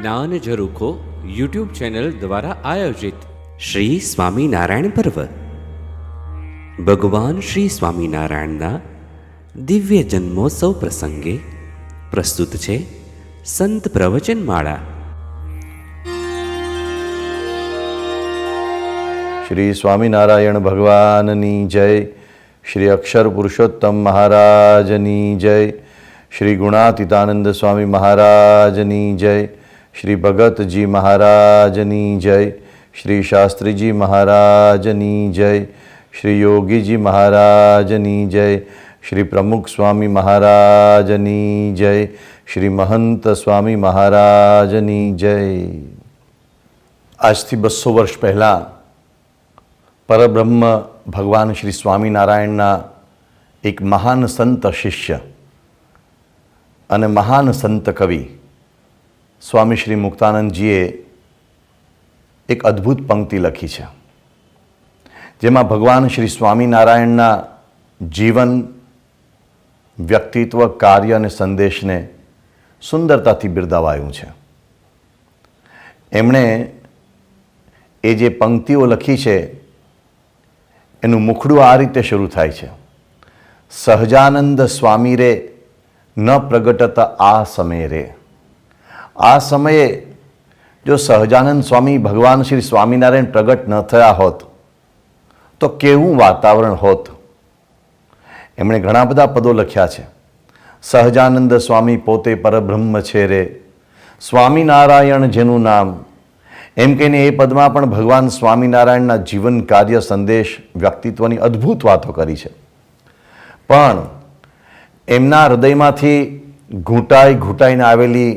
જ્ઞાન ઝરૂખો YouTube channel દ્વારા આયોજિત શ્રી સ્વામિનારાયણ પર્વ ભગવાન શ્રી સ્વામિનારાયણના દિવ્ય જન્મોત્સવ પ્રસંગે પ્રસ્તુત છે સંત પ્રવચનમાળા. શ્રી સ્વામિનારાયણ ભગવાનની જય. શ્રી અક્ષર પુરુષોત્તમ મહારાજની જય. શ્રી ગુણાતીતાનંદ સ્વામી મહારાજની જય. શ્રી ભગતજી મહારાજની જય. શ્રી શાસ્ત્રીજી મહારાજની જય. શ્રી યોગીજી મહારાજની જય. શ્રી પ્રમુખ સ્વામી મહારાજની જય. શ્રી મહંત સ્વામી મહારાજની જય. આજથી 200 વર્ષ પહેલાં પરબ્રહ્મ ભગવાન શ્રી સ્વામિનારાયણના એક મહાન સંત શિષ્ય અને મહાન સંત કવિ સ્વામી શ્રી મુક્તાનંદજીએ એક અદ્ભુત પંક્તિ લખી છે, જેમાં ભગવાન શ્રી સ્વામિનારાયણના જીવન, વ્યક્તિત્વ, કાર્ય અને સંદેશને સુંદરતાથી બિરદાવાયું છે. એમણે એ જે પંક્તિઓ લખી છે એનું મુખડું આ રીતે શરૂ થાય છે: સહજાનંદ સ્વામી રે ન પ્રગટત આ સમય રે. આ સમયે જો સહજાનંદ સ્વામી ભગવાન શ્રી સ્વામિનારાયણ પ્રગટ ન થયા હોત તો કેવું વાતાવરણ હોત. એમણે ઘણા બધા પદો લખ્યા છે. સહજાનંદ સ્વામી પોતે પરબ્રહ્મ છે રે, સ્વામિનારાયણ જેનું નામ. એમ કહીને એ પદમાં પણ ભગવાન સ્વામિનારાયણના જીવન, કાર્ય, સંદેશ, વ્યક્તિત્વની અદ્ભુત વાતો કરી છે. પણ એમના હૃદયમાંથી ઘૂંટાઈને આવેલી,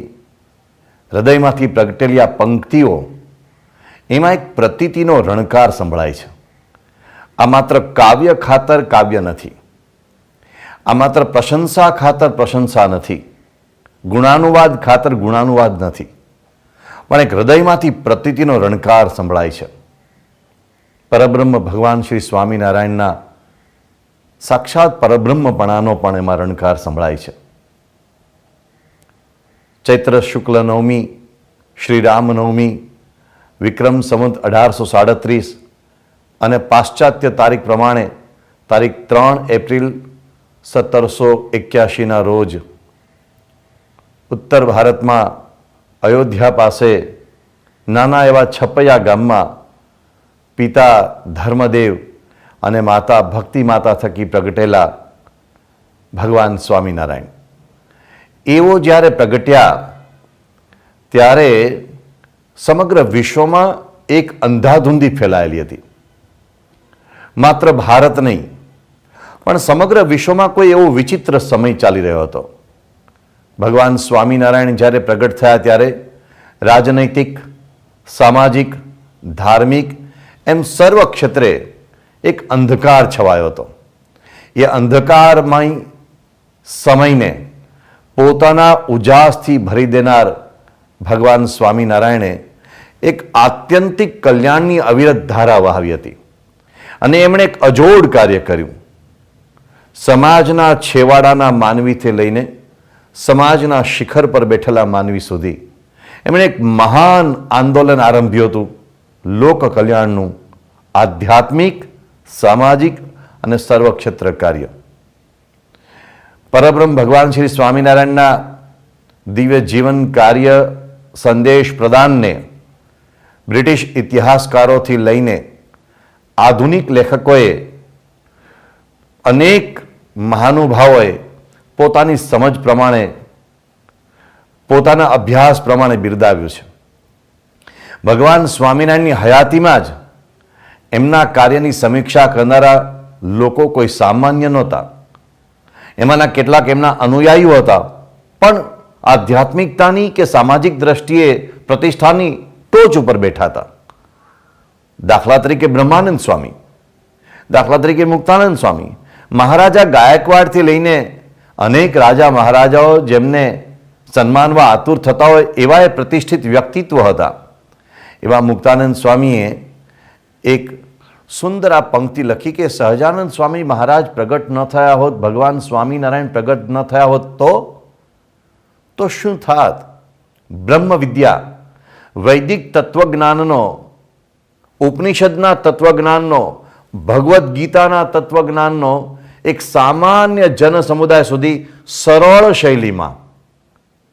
હૃદયમાંથી પ્રગટેલી આ પંક્તિઓ, એમાં એક પ્રતીતિનો રણકાર સંભળાય છે. આ માત્ર કાવ્ય ખાતર કાવ્ય નથી, આ માત્ર પ્રશંસા ખાતર પ્રશંસા નથી, ગુણાનુવાદ ખાતર ગુણાનુવાદ નથી, પણ એક હૃદયમાંથી પ્રતીતિનો રણકાર સંભળાય છે. પરબ્રહ્મ ભગવાન શ્રી સ્વામિનારાયણના સાક્ષાત પરબ્રહ્મપણાનો પણ એમાં રણકાર સંભળાય છે. ચૈત્ર શુક્લ નવમી, શ્રી રામનવમી, વિક્રમ સંવત 1837 અને પાશ્ચાત્ય તારીખ પ્રમાણે તારીખ 3 એપ્રિલ 1781ના રોજ ઉત્તર ભારતમાં અયોધ્યા પાસે નાના એવા છપૈયા ગામમાં પિતા ધર્મદેવ અને માતા ભક્તિ માતા થકી પ્રગટેલા ભગવાન સ્વામિનારાયણ એવો જ્યારે પ્રગટ્યા ત્યારે સમગ્ર વિશ્વમાં એક અંધાધૂંધી ફેલાયેલી હતી. માત્ર ભારત નહીં, પણ સમગ્ર વિશ્વમાં કોઈ એવો વિચિત્ર સમય ચાલી રહ્યો હતો. ભગવાન સ્વામિનારાયણ જ્યારે પ્રગટ થયા ત્યારે રાજનૈતિક, સામાજિક, ધાર્મિક એમ સર્વ ક્ષેત્રે એક અંધકાર છવાયો હતો. એ અંધકારમય સમયને પોતાના ઉજાસથી ભરી દેનાર ભગવાન સ્વામિનારાયણે એક આત્યંતિક કલ્યાણની અવિરત ધારા વહાવી હતી અને એમણે એક અજોડ કાર્ય કર્યું. સમાજના છેવાડાના માનવીથી લઈને સમાજના શિખર પર બેઠેલા માનવી સુધી એમણે એક મહાન આંદોલન આરંભ્યું હતું, લોક કલ્યાણનું, આધ્યાત્મિક, સામાજિક અને સર્વક્ષેત્ર કાર્ય. પરબ્રહ્મ ભગવાન શ્રી સ્વામિનારાયણના દિવ્ય જીવન, કાર્ય, સંદેશ પ્રદાનને બ્રિટિશ ઇતિહાસકારોથી લઈને આધુનિક લેખકોએ, અનેક મહાનુભાવોએ પોતાની સમજ પ્રમાણે, પોતાના અભ્યાસ પ્રમાણે બિરદાવ્યું છે. ભગવાન સ્વામિનારાયણની હયાતીમાં જ એમના કાર્યની સમીક્ષા કરનારા લોકો કોઈ સામાન્ય નહોતા. એમાંના કેટલાક એમના અનુયાયીઓ હતા, પણ આધ્યાત્મિકતાની કે સામાજિક દ્રષ્ટિએ પ્રતિષ્ઠાની ટોચ ઉપર બેઠા હતા. દાખલા તરીકે બ્રહ્માનંદ સ્વામી, દાખલા તરીકે મુક્તાનંદ સ્વામી, મહારાજા ગાયકવાડથી લઈને અનેક રાજા મહારાજાઓ જેમને સન્માનવા આતુર થતા હોય એવા એ પ્રતિષ્ઠિત વ્યક્તિત્વ હતા. એવા મુક્તાનંદ સ્વામીએ એક સુંદર આ પંક્તિ લખી કે સહજાનંદ સ્વામી મહારાજ પ્રગટ ન થયા હોત, ભગવાન સ્વામિનારાયણ પ્રગટ ન થયા હોત તો શું થાત? બ્રહ્મ વિદ્યા વૈદિક તત્વજ્ઞાનનો, ઉપનિષદના તત્વજ્ઞાનનો, ભગવદ્ ગીતાના તત્વજ્ઞાનનો એક સામાન્ય જન સમુદાય સુધી સરળ શૈલીમાં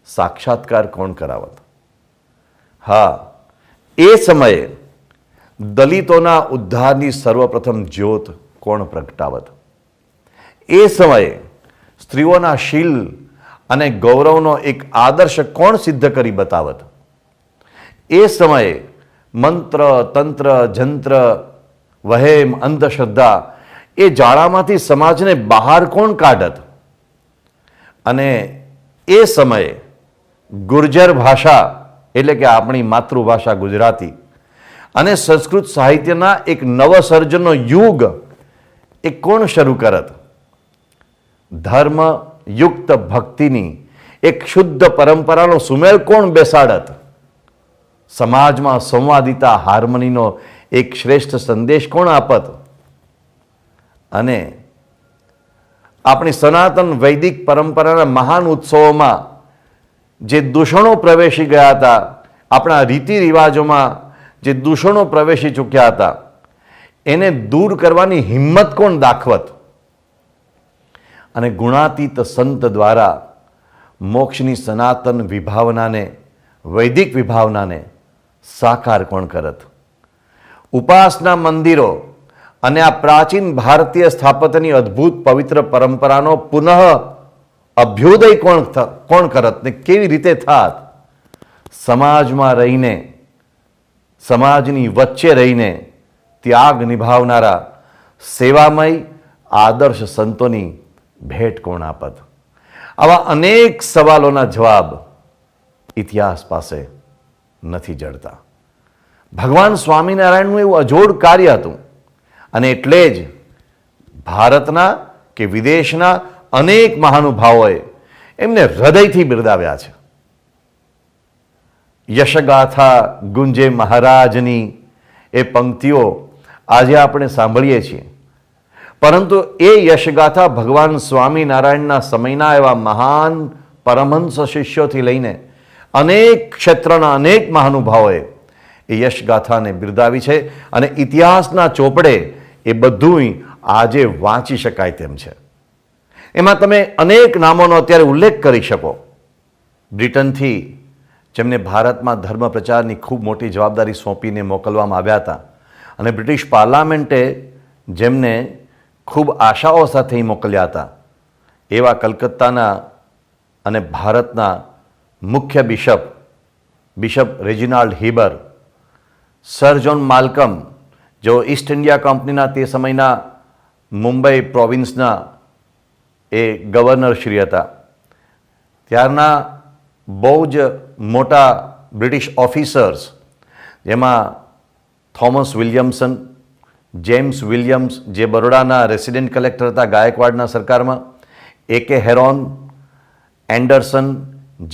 સાક્ષાત્કાર કોણ કરાવત? હા, એ સમયે દલિતોના ઉદ્ધારની સર્વપ્રથમ જ્યોત કોણ પ્રગટાવત? એ સમયે સ્ત્રીઓના શીલ અને ગૌરવનો એક આદર્શ કોણ સિદ્ધ કરી બતાવત? એ સમયે મંત્ર, તંત્ર, જંત્ર, વહેમ, અંધશ્રદ્ધા એ જાળામાંથી સમાજને બહાર કોણ કાઢત? અને એ સમયે ગુર્જર ભાષા એટલે કે આપણી માતૃભાષા ગુજરાતી અને સંસ્કૃત સાહિત્યના એક નવસર્જનનો યુગ એ કોણ શરૂ કરત? ધર્મયુક્ત ભક્તિની એક શુદ્ધ પરંપરાનો સુમેળ કોણ બેસાડત? સમાજમાં સંવાદિતા, હાર્મનીનો એક શ્રેષ્ઠ સંદેશ કોણ આપત? અને આપણી સનાતન વૈદિક પરંપરાના મહાન ઉત્સવોમાં જે દૂષણો પ્રવેશી ગયા હતા, આપણા રીતિ રિવાજોમાં જે દૂષણો પ્રવેશી ચૂક્યા હતા, એને દૂર કરવાની હિંમત કોણ દાખવત? અને ગુણાતીત સંત દ્વારા મોક્ષની સનાતન વિભાવનાને, વૈદિક વિભાવનાને સાકાર કોણ કરત? ઉપાસના મંદિરો અને આ પ્રાચીન ભારતીય સ્થાપત્યની અદ્ભુત પવિત્ર પરંપરાનો પુનઃ અભ્યુદય કોણ કરત ને કેવી રીતે થાત? સમાજમાં રહીને, સમાજની વચ્ચે રહીને ત્યાગ નિભાવનારા સેવામય આદર્શ સંતોની ભેટ કોણ આપત? આવા અનેક સવાલોના જવાબ ઇતિહાસ પાસે નથી જડતા. ભગવાન સ્વામિનારાયણનું એવું અજોડ કાર્ય હતું અને એટલે જ ભારતના કે વિદેશના અનેક મહાનુભાવોએ એમને હૃદયથી બિરદાવ્યા છે. યશગાથા ગુંજે મહારાજની એ પંક્તિઓ આજે આપણે સાંભળીએ છીએ, પરંતુ એ યશગાથા ભગવાન સ્વામિનારાયણના સમયના એવા મહાન પરમહંસ શિષ્યોથી લઈને અનેક ક્ષેત્રના અનેક મહાનુભાવોએ એ યશગાથાને બિરદાવી છે અને ઇતિહાસના ચોપડે એ બધું આજે વાંચી શકાય તેમ છે. એમાં તમે અનેક નામોનો અત્યારે ઉલ્લેખ કરી શકો. બ્રિટનથી જેમને ભારતમાં ધર્મ પ્રચારની ખૂબ મોટી જવાબદારી સોંપીને મોકલવામાં આવ્યા હતા અને બ્રિટિશ પાર્લામેન્ટે જેમને ખૂબ આશાઓ સાથે મોકલ્યા હતા, એવા કલકત્તાના અને ભારતના મુખ્ય bishop Reginald હીબર, sir John Malcolm, જેઓ ઈસ્ટ ઇન્ડિયા કંપનીના તે સમયના મુંબઈ પ્રોવિન્સના એ ગવર્નર શ્રી હતા, ત્યારના બહુ જ મોટા બ્રિટિશ ઓફિસર્સ જેમાં થોમસ વિલિયમસન, જેમ્સ વિલિયમ્સ જે બરોડાના રેસિડેન્ટ કલેક્ટર હતા ગાયકવાડના સરકારમાં, A.K. હેરોન, એન્ડરસન,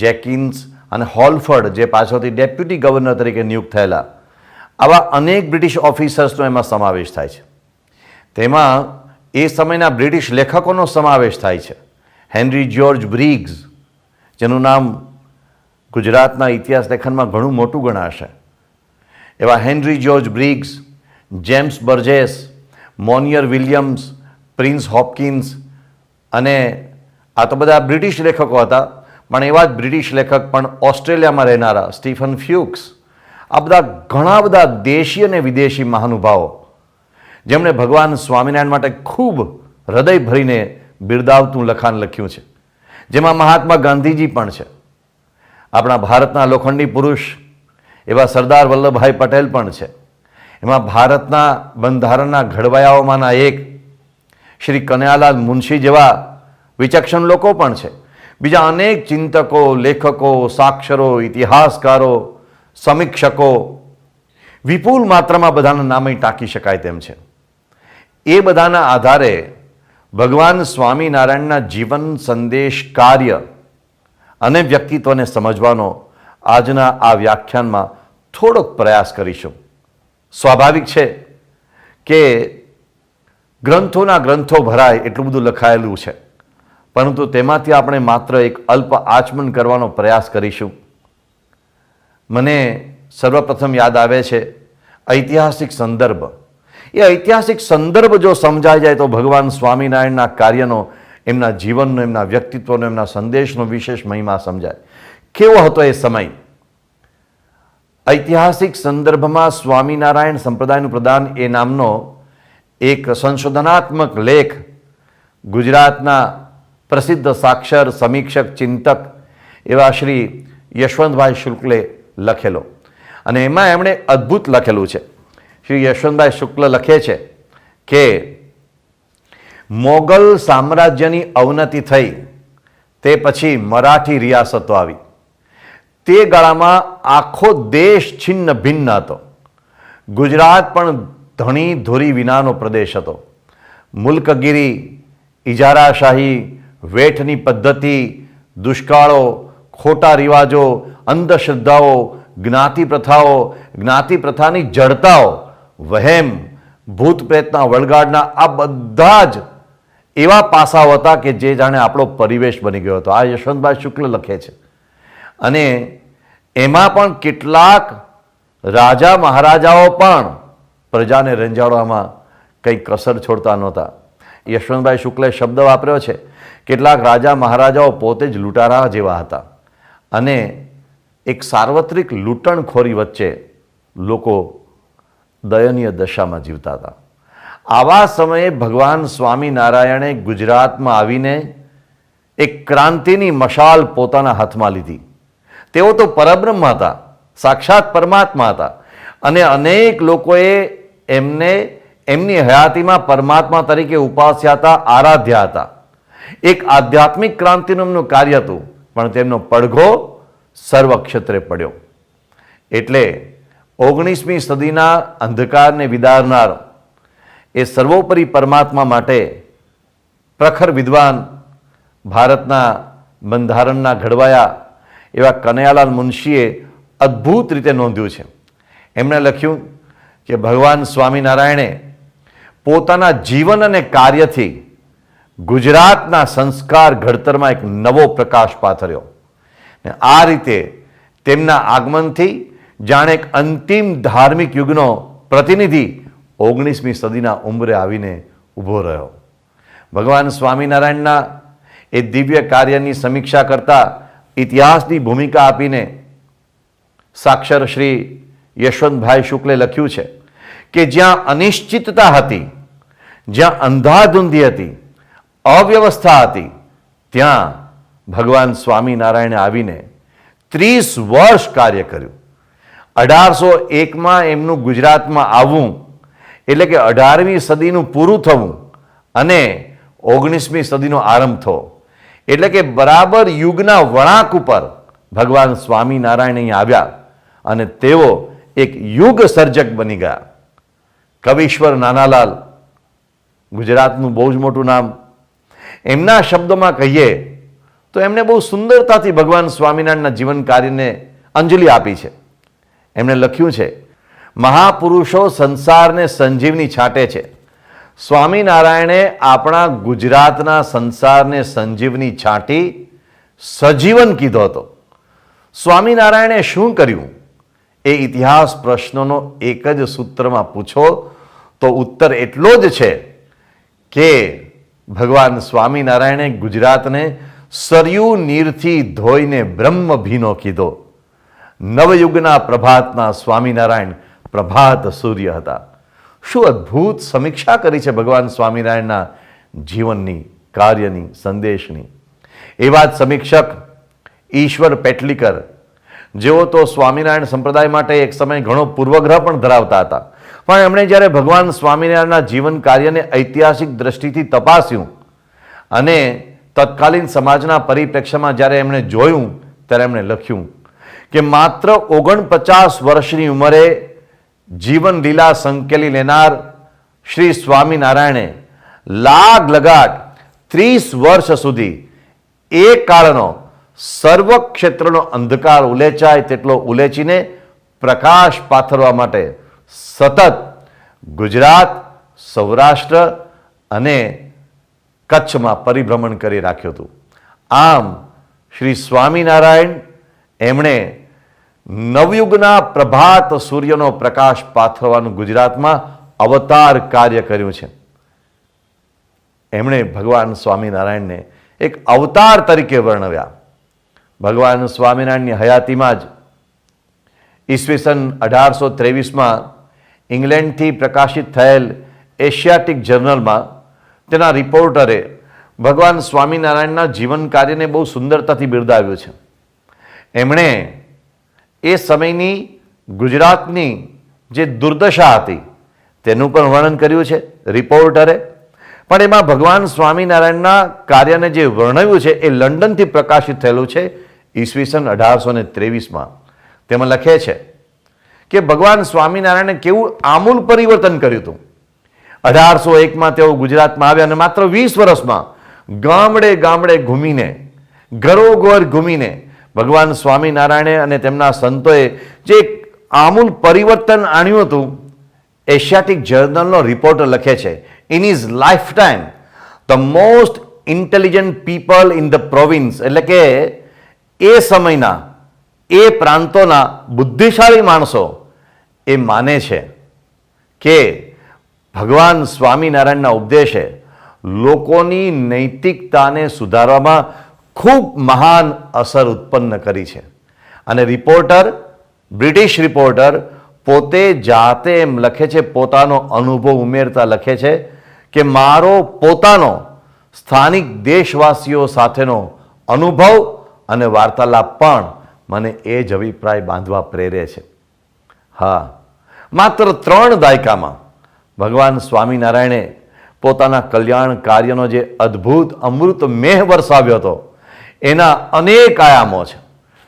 જેકિન્સ અને હોલફર્ડ જે પાછળથી ડેપ્યુટી ગવર્નર તરીકે નિયુક્ત થયેલા, આવા અનેક બ્રિટિશ ઓફિસર્સનો એમાં સમાવેશ થાય છે. તેમાં એ સમયના બ્રિટિશ લેખકોનો સમાવેશ થાય છે. હેનરી જ્યોર્જ બ્રિગ્સ, જેનું નામ ગુજરાતના ઇતિહાસ લેખનમાં ઘણું મોટું ગણાશે, એવા Henry George Briggs, James Burgess, Monier Williams, Prince Hopkins, અને આ તો બધા બ્રિટિશ લેખકો હતા, પણ એવા જ બ્રિટિશ લેખક પણ ઓસ્ટ્રેલિયામાં રહેનારા સ્ટીફન ફ્યુક્સ, આ બધા ઘણા બધા દેશી અને વિદેશી મહાનુભાવો જેમણે ભગવાન સ્વામિનારાયણ માટે ખૂબ હૃદય ભરીને બિરદાવતું લખાણ લખ્યું છે, જેમાં મહાત્મા ગાંધીજી પણ છે, આપણા ભારતના લોખંડી પુરુષ એવા સરદાર વલ્લભભાઈ પટેલ પણ છે, એમાં ભારતના બંધારણના ઘડવૈયાઓમાંના એક શ્રી કનૈયાલાલ મુનશી જેવા વિચક્ષણ લોકો પણ છે. બીજા અનેક ચિંતકો, લેખકો, સાક્ષરો, ઇતિહાસકારો, સમીક્ષકો, વિપુલ માત્રામાં બધાના નામ ટાંકી શકાય તેમ છે. એ બધાના આધારે ભગવાન સ્વામિનારાયણના જીવન, સંદેશ, કાર્ય અને વ્યક્તિત્વને સમજવાનો આજના આ વ્યાખ્યાનમાં થોડોક પ્રયાસ કરીશું. સ્વાભાવિક છે કે ગ્રંથોના ગ્રંથો ભરાય એટલું બધું લખાયેલું છે, પરંતુ તેમાંથી આપણે માત્ર એક અલ્પ આચમન કરવાનો પ્રયાસ કરીશું. મને સર્વપ્રથમ યાદ આવે છે ઐતિહાસિક સંદર્ભ. એ ઐતિહાસિક સંદર્ભ જો સમજાઈ જાય તો ભગવાન સ્વામિનારાયણના કાર્યનો, એમના જીવનનો, એમના વ્યક્તિત્વનો, એમના સંદેશનો વિશેષ મહિમા સમજાય. કેવો હતો એ સમય? ઐતિહાસિક સંદર્ભમાં સ્વામિનારાયણ સંપ્રદાયનું પ્રદાન એ નામનો એક સંશોધનાત્મક લેખ ગુજરાતના પ્રસિદ્ધ સાક્ષર, સમીક્ષક, ચિંતક એવા શ્રી યશવંતભાઈ શુક્લે લખેલો. અને એમાં એમણે અદ્ભુત લખેલું છે. શ્રી યશવંતભાઈ શુક્લ લખે છે કે મોગલ સામ્રાજ્યની અવનતિ થઈ તે પછી મરાઠી રિયાસતો આવી. તે ગાળામાં આખો દેશ છિન્ન ભિન્ન હતો. ગુજરાત પણ ધણી ધોરી વિનાનો પ્રદેશ હતો. મુલ્કગીરી, ઇજારાશાહી, વેઠની પદ્ધતિ, દુષ્કાળો, ખોટા રિવાજો, અંધશ્રદ્ધાઓ, જ્ઞાતિ પ્રથાઓ, જ્ઞાતિ પ્રથાની જડતાઓ, વહેમ, ભૂત પ્રેતના વળગાડના આ બધા જ એવા પાસાઓ હતા કે જે જાણે આપણો પરિવેશ બની ગયો હતો. આ યશવંતભાઈ શુક્લ લખે છે. અને એમાં પણ કેટલાક રાજા મહારાજાઓ પણ પ્રજાને રંજાડવામાં કંઈ કસર છોડતા નહોતા. યશવંતભાઈ શુક્લે શબ્દ વાપર્યો છે, કેટલાક રાજા મહારાજાઓ પોતે જ લૂંટારા જેવા હતા અને એક સાર્વત્રિક લૂંટણખોરી વચ્ચે લોકો દયનીય દશામાં જીવતા હતા. આવા સમયે ભગવાન સ્વામિનારાયણે ગુજરાતમાં આવીને એક ક્રાંતિની મશાલ પોતાના હાથમાં લીધી. તેઓ તો પરબ્રહ્મ હતા, સાક્ષાત પરમાત્મા હતા અને અનેક લોકોએ એમને એમની હયાતીમાં પરમાત્મા તરીકે ઉપાસ્યા હતા, આરાધ્યા હતા. એક આધ્યાત્મિક ક્રાંતિનું એમનું કાર્ય હતું, પણ તેમનો પડઘો સર્વ ક્ષેત્રે પડ્યો. એટલે 19મી સદીના અંધકારને વિદારનાર એ સર્વોપરી પરમાત્મા માટે પ્રખર વિદ્વાન, ભારતના બંધારણના ઘડવાયા એવા કનૈયાલાલ મુનશીએ અદ્ભુત રીતે નોંધ્યું છે. એમણે લખ્યું કે ભગવાન સ્વામિનારાયણે પોતાના જીવન અને કાર્યથી ગુજરાતના સંસ્કાર ઘડતરમાં એક નવો પ્રકાશ પાથર્યો. ને આ રીતે તેમના આગમનથી જાણે એક અંતિમ ધાર્મિક યુગનો પ્રતિનિધિ 19મી સદીના ઉંબરે આવીને ઊભો રહ્યો. ભગવાન સ્વામિનારાયણના એ દિવ્ય કાર્યની સમીક્ષા કરતા ઇતિહાસની ભૂમિકા આપીને સાક્ષર શ્રી યશવંતભાઈ શુક્લે લખ્યું છે કે જ્યાં અનિશ્ચિતતા હતી, જ્યાં અંધાધૂંધી હતી, અવ્યવસ્થા હતી, ત્યાં ભગવાન સ્વામિનારાયણે આવીને 30 વર્ષ કાર્ય કર્યું. 1801માં એમનું ગુજરાતમાં આવવું એટલે કે 18મી સદીનું પૂરું થવું અને 19મી સદીનો આરંભ થવો એટલે કે બરાબર યુગના વળાંક ઉપર ભગવાન સ્વામિનારાયણ અહીં આવ્યા અને તેઓ એક યુગ સર્જક બની ગયા. કવિશ્વર નાનાલાલ, ગુજરાતનું બહુ જ મોટું નામ. એમના શબ્દોમાં કહીએ તો એમણે બહુ સુંદરતાથી ભગવાન સ્વામિનારાયણના જીવન કાર્યને અંજલિ આપી છે. એમણે લખ્યું છે, મહાપુરુષો સંસારને સંજીવની છાંટે છે. સ્વામિનારાયણે આપણા ગુજરાતના સંસારને સંજીવની છાંટી સજીવન કીધો હતો. સ્વામિનારાયણે શું કર્યું? એ ઇતિહાસ પ્રશ્નોનો એક જ સૂત્રમાં પૂછો તો ઉત્તર એટલો જ છે કે ભગવાન સ્વામિનારાયણે ગુજરાતને સરયુ નીરથી ધોઈને બ્રહ્મ ભીનો કીધો. નવયુગના પ્રભાતના સ્વામિનારાયણ પ્રભાત સૂર્ય હતા. શું અદ્ભુત સમીક્ષા કરી છે ભગવાન સ્વામિનારાયણના જીવનની, કાર્યની, સંદેશની. એવા જ સમીક્ષક ઈશ્વર પેટલીકર, જેઓ તો સ્વામિનારાયણ સંપ્રદાય માટે એક સમય ઘણો પૂર્વગ્રહ પણ ધરાવતા હતા, પણ એમણે જ્યારે ભગવાન સ્વામિનારાયણના જીવન કાર્યને ઐતિહાસિક દ્રષ્ટિથી તપાસ્યું અને તત્કાલીન સમાજના પરિપ્રેક્ષ્યમાં જ્યારે એમણે જોયું ત્યારે એમણે લખ્યું કે માત્ર 49 વર્ષની ઉંમરે જીવન લીલા સંકેલી લેનાર શ્રી સ્વામિનારાયણે લાગ લગાટ 30 વર્ષ સુધી એ કાળનો સર્વ ક્ષેત્રનો અંધકાર ઉલેચાય તેટલો ઉલેચીને પ્રકાશ પાથરવા માટે સતત ગુજરાત, સૌરાષ્ટ્ર અને કચ્છમાં પરિભ્રમણ કરી રાખ્યું હતું. આમ શ્રી સ્વામિનારાયણ એમણે નવયુગના પ્રભાત સૂર્યનો પ્રકાશ પાથરવાનું ગુજરાતમાં અવતાર કાર્ય કર્યું છે. એમણે ભગવાન સ્વામિનારાયણને એક અવતાર તરીકે વર્ણવ્યા. ભગવાન સ્વામિનારાયણની હયાતીમાં જ ઈસવીસન 1823માં ઇંગ્લેન્ડથી પ્રકાશિત થયેલ એશિયાટિક જર્નલમાં તેના રિપોર્ટરે ભગવાન સ્વામિનારાયણના જીવન કાર્યને બહુ સુંદરતાથી બિરદાવ્યું છે. એમણે એ સમયની ગુજરાતની જે દુર્દશા હતી તેનું પણ વર્ણન કર્યું છે રિપોર્ટરે. પણ એમાં ભગવાન સ્વામિનારાયણના કાર્યને જે વર્ણવ્યું છે એ લંડનથી પ્રકાશિત થયેલું છે ઈસવીસન 1823માં. તેમાં લખે છે કે ભગવાન સ્વામિનારાયણે કેવું આમૂલ પરિવર્તન કર્યું હતું. 1801માં તેઓ ગુજરાતમાં આવ્યા અને માત્ર 20 વર્ષમાં ગામડે ગામડે ઘૂમીને, ઘરોઘર ઘૂમીને ભગવાન સ્વામિનારાયણે અને તેમના સંતોએ જે એક આમૂલ પરિવર્તન આણ્યું હતું, એશિયાટિક જર્નલનો રિપોર્ટર લખે છે, in his life time the most intelligent people in the province, એટલે કે એ સમયના એ પ્રાંતોના બુદ્ધિશાળી માણસો એ માને છે કે ભગવાન સ્વામિનારાયણના ઉપદેશે લોકોની નૈતિકતાને સુધારવામાં ખૂબ મહાન અસર ઉત્પન્ન કરી છે. અને રિપોર્ટર, બ્રિટિશ રિપોર્ટર પોતે જાતે એમ લખે છે, પોતાનો અનુભવ ઉમેરતા લખે છે કે મારો પોતાનો સ્થાનિક દેશવાસીઓ સાથેનો અનુભવ અને વાર્તાલાપ પણ મને એ જ અભિપ્રાય બાંધવા પ્રેરે છે. હા, માત્ર 3 દાયકામાં ભગવાન સ્વામિનારાયણે પોતાના કલ્યાણ કાર્યનો જે અદ્ભુત અમૃત મેહ વરસાવ્યો હતો એના અનેક આયામો છે.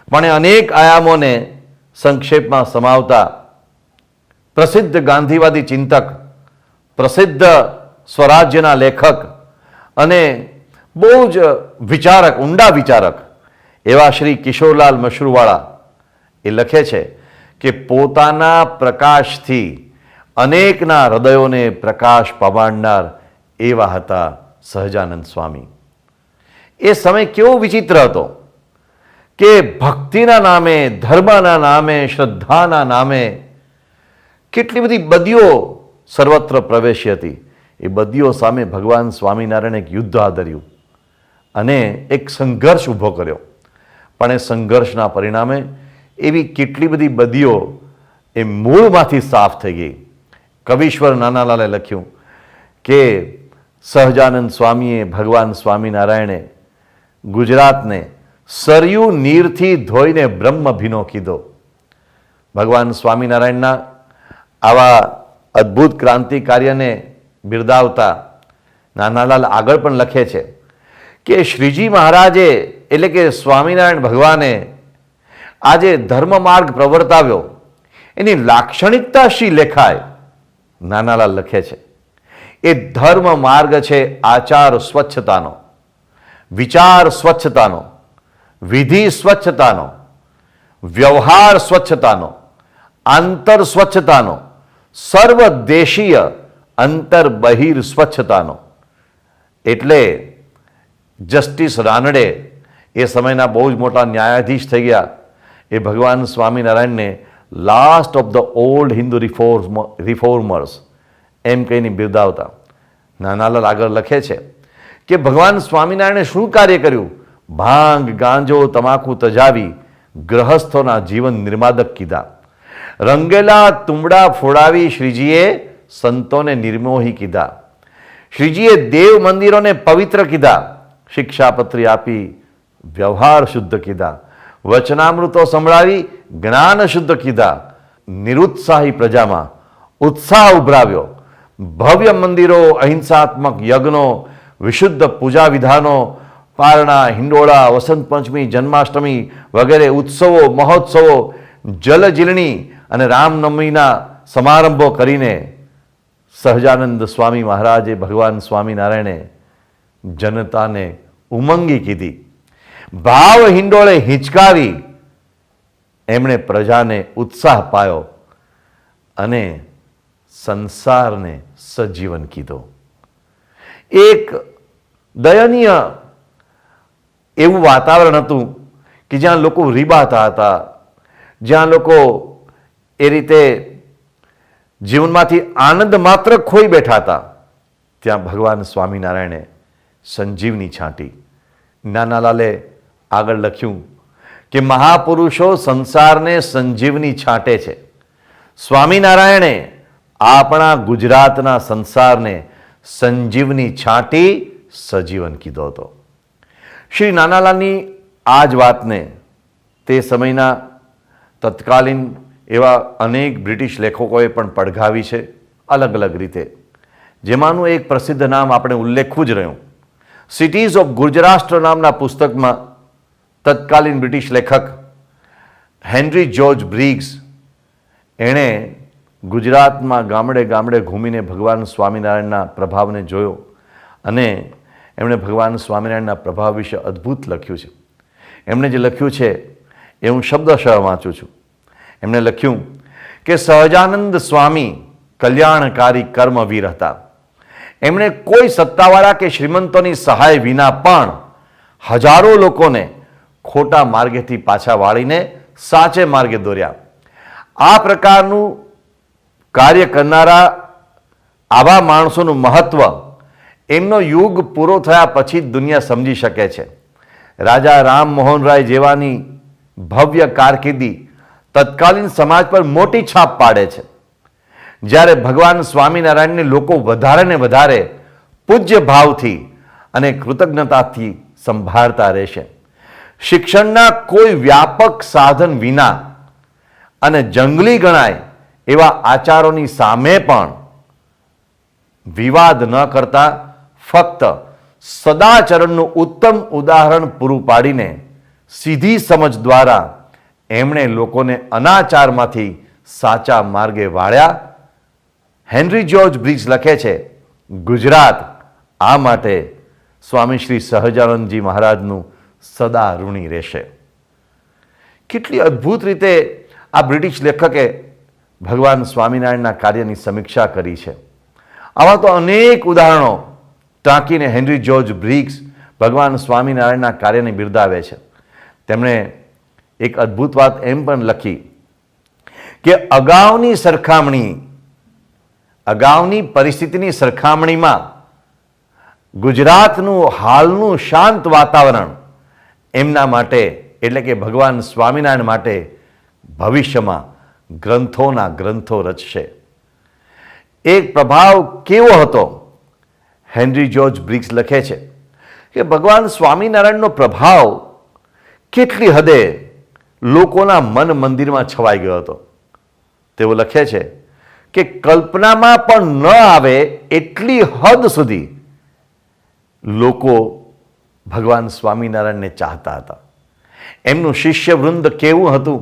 પણ એ અનેક આયામોને સંક્ષેપમાં સમાવતા પ્રસિદ્ધ ગાંધીવાદી ચિંતક, પ્રસિદ્ધ સ્વરાજ્યના લેખક અને બહુ જ વિચારક, ઊંડા વિચારક એવા શ્રી કિશોરલાલ મશરૂવાળા એ લખે છે કે પોતાના પ્રકાશથી અનેકના હૃદયોને પ્રકાશ પમાડનાર એવા હતા સહજાનંદ સ્વામી. એ સમય કેવો વિચિત્ર હતો કે ભક્તિના નામે, ધર્મના નામે, શ્રદ્ધાના નામે કેટલી બધી બદીઓ સર્વત્ર પ્રવેશી હતી. એ બદીઓ સામે ભગવાન સ્વામિનારાયણે એક યુદ્ધ આદર્યું અને એક સંઘર્ષ ઊભો કર્યો. પણ એ સંઘર્ષના પરિણામે એવી કેટલી બધી બદીઓ એ મૂળમાંથી સાફ થઈ ગઈ. કવિશ્વર નાનાલાલે લખ્યું કે સહજાનંદ સ્વામીએ, ભગવાન સ્વામિનારાયણે ગુજરાતને સરયુ નીરથી ધોઈને બ્રહ્મ ભીનો કીધો. ભગવાન સ્વામિનારાયણના આવા અદ્ભુત ક્રાંતિ કાર્યને બિરદાવતા નાનાલાલ આગળ પણ લખે છે કે શ્રીજી મહારાજે, એટલે કે સ્વામિનારાયણ ભગવાને આજે ધર્મ માર્ગ પ્રવર્તાવ્યો એની લાક્ષણિકતા શી લેખાય? નાનાલાલ લખે છે એ ધર્મ માર્ગ છે આચાર સ્વચ્છતાનો, વિચાર સ્વચ્છતાનો, વિધિ સ્વચ્છતાનો, વ્યવહાર સ્વચ્છતાનો, આંતર સ્વચ્છતાનો, સર્વદેશીય અંતર બહિર સ્વચ્છતાનો. એટલે જસ્ટિસ રાનડે એ સમયના બહુ જ મોટા ન્યાયાધીશ થઈ ગયા. એ ભગવાન સ્વામિનારાયણને last of the old Hindu reformers એમ કહીને બિરદાવતા. નાનાલાલ આગળ લખે છે કે ભગવાન સ્વામિનારાયણે શું કાર્ય કર્યું? ભાંગ, ગાંજો, તમાકુ તજાવી ગ્રહસ્થોના જીવન નિર્માદક કીધા. રંગેલા તુંબડા ફોડાવી શ્રીજીએ સંતોને નિર્મોહી કીધા. શ્રીજીએ દેવ મંદિરોને પવિત્ર કીધા. શિક્ષાપત્રી આપી વ્યવહાર શુદ્ધ કીધા. વચનામૃતો સંભળાવી જ્ઞાન શુદ્ધ કીધા. નિરુત્સાહી પ્રજામાં ઉત્સાહ ઉભરાવ્યો. ભવ્ય મંદિરો, અહિંસાત્મક યજ્ઞો, વિશુદ્ધ પૂજા વિધાનો, પારણા, હિંડોળા, વસંત પંચમી, જન્માષ્ટમી વગેરે ઉત્સવો, મહોત્સવો, જલજીલણી અને રામનવમીના સમારંભો કરીને સહજાનંદ સ્વામી મહારાજે, ભગવાન સ્વામિનારાયણે જનતાને ઉમંગી કીધી. ભાવ હિંડોળે હિંચકાવી એમણે પ્રજાને ઉત્સાહ પાયો અને સંસારને સજીવન કીધો. એક દયનીય એવું વાતાવરણ હતું કે જ્યાં લોકો રીબાતા હતા, જ્યાં લોકો એ રીતે જીવનમાંથી આનંદ માત્ર ખોઈ બેઠા હતા, ત્યાં ભગવાન સ્વામિનારાયણે સંજીવની છાંટી. નાનાલાલે આગળ લખ્યું કે મહાપુરુષો સંસારને સંજીવની છાંટે છે. સ્વામિનારાયણે આપણા ગુજરાતના સંસારને સંજીવની છાંટી સજીવન કીધો હતો. શ્રી નાનાલાલની આ જ વાતને તે સમયના તત્કાલીન એવા અનેક બ્રિટિશ લેખકોએ પણ પડઘાવી છે અલગ અલગ રીતે. જેમાંનું એક પ્રસિદ્ધ નામ આપણે ઉલ્લેખવું જ રહ્યું. સિટીઝ ઓફ ગુજરાષ્ટ્ર નામના પુસ્તકમાં તત્કાલીન બ્રિટિશ લેખક હેનરી જ્યોર્જ બ્રિગ્સ એણે ગુજરાતમાં ગામડે ગામડે ઘૂમીને ભગવાન સ્વામિનારાયણના પ્રભાવને જોયો અને એમણે ભગવાન સ્વામિનારાયણના પ્રભાવ વિશે અદ્ભુત લખ્યું છે. એમણે જે લખ્યું છે એ હું શબ્દશઃ વાંચું છું. એમણે લખ્યું કે સહજાનંદ સ્વામી કલ્યાણકારી કર્મવીર હતા. એમણે કોઈ સત્તાવાળા કે શ્રીમંતોની સહાય વિના પણ હજારો લોકોને ખોટા માર્ગેથી પાછા વાળીને સાચે માર્ગે દોર્યા. આ પ્રકારનું કાર્ય કરનારા આવા માણસોનું મહત્વ એમનો યુગ પૂરો થયા પછી જ દુનિયા સમજી શકે છે. રાજા રામ મોહન રાય જેવાની ભવ્ય કારકિર્દી તત્કાલીન સમાજ પર મોટી છાપ પાડે છે. જ્યારે ભગવાન સ્વામિનારાયણને લોકો વધારે ને વધારે પૂજ્ય ભાવથી અને કૃતજ્ઞતાથી સંભાળતા રહેશે. શિક્ષણના કોઈ વ્યાપક સાધન વિના અને જંગલી ગણાય એવા આચારોની સામે પણ વિવાદ ન કરતા ફક્ત સદાચરણનું ઉત્તમ ઉદાહરણ પૂરું પાડીને સીધી સમજ દ્વારા એમણે લોકોને અનાચારમાંથી સાચા માર્ગે વાળ્યા. હેનરી જ્યોર્જ બ્રિગ્સ લખે છે, ગુજરાત આ માટે સ્વામી શ્રી સહજાનંદજી મહારાજનું સદા ઋણી રહેશે. કેટલી અદ્ભુત રીતે આ બ્રિટિશ લેખકે ભગવાન સ્વામિનારાયણના કાર્યની સમીક્ષા કરી છે. આવા તો અનેક ઉદાહરણો ટાંકીને હેનરી જ્યોર્જ બ્રિગ્સ ભગવાન સ્વામિનારાયણના કાર્યને બિરદાવે છે. તેમણે એક અદ્ભુત વાત એમ પણ લખી કે અગાઉની પરિસ્થિતિની સરખામણીમાં ગુજરાતનું હાલનું શાંત વાતાવરણ એમના માટે એટલે કે ભગવાન સ્વામિનારાયણ માટે ભવિષ્યમાં ગ્રંથોના ગ્રંથો રચશે. એક પ્રભાવ કેવો હતો? હેનરી જ્યોર્જ બ્રિગ્સ લખે છે કે ભગવાન સ્વામિનારાયણનો પ્રભાવ કેટલી હદે લોકોના મન મંદિરમાં છવાઈ ગયો હતો. તેઓ લખે છે કે કલ્પનામાં પણ ન આવે એટલી હદ સુધી લોકો ભગવાન સ્વામિનારાયણને ચાહતા હતા. એમનું શિષ્યવૃંદ કેવું હતું?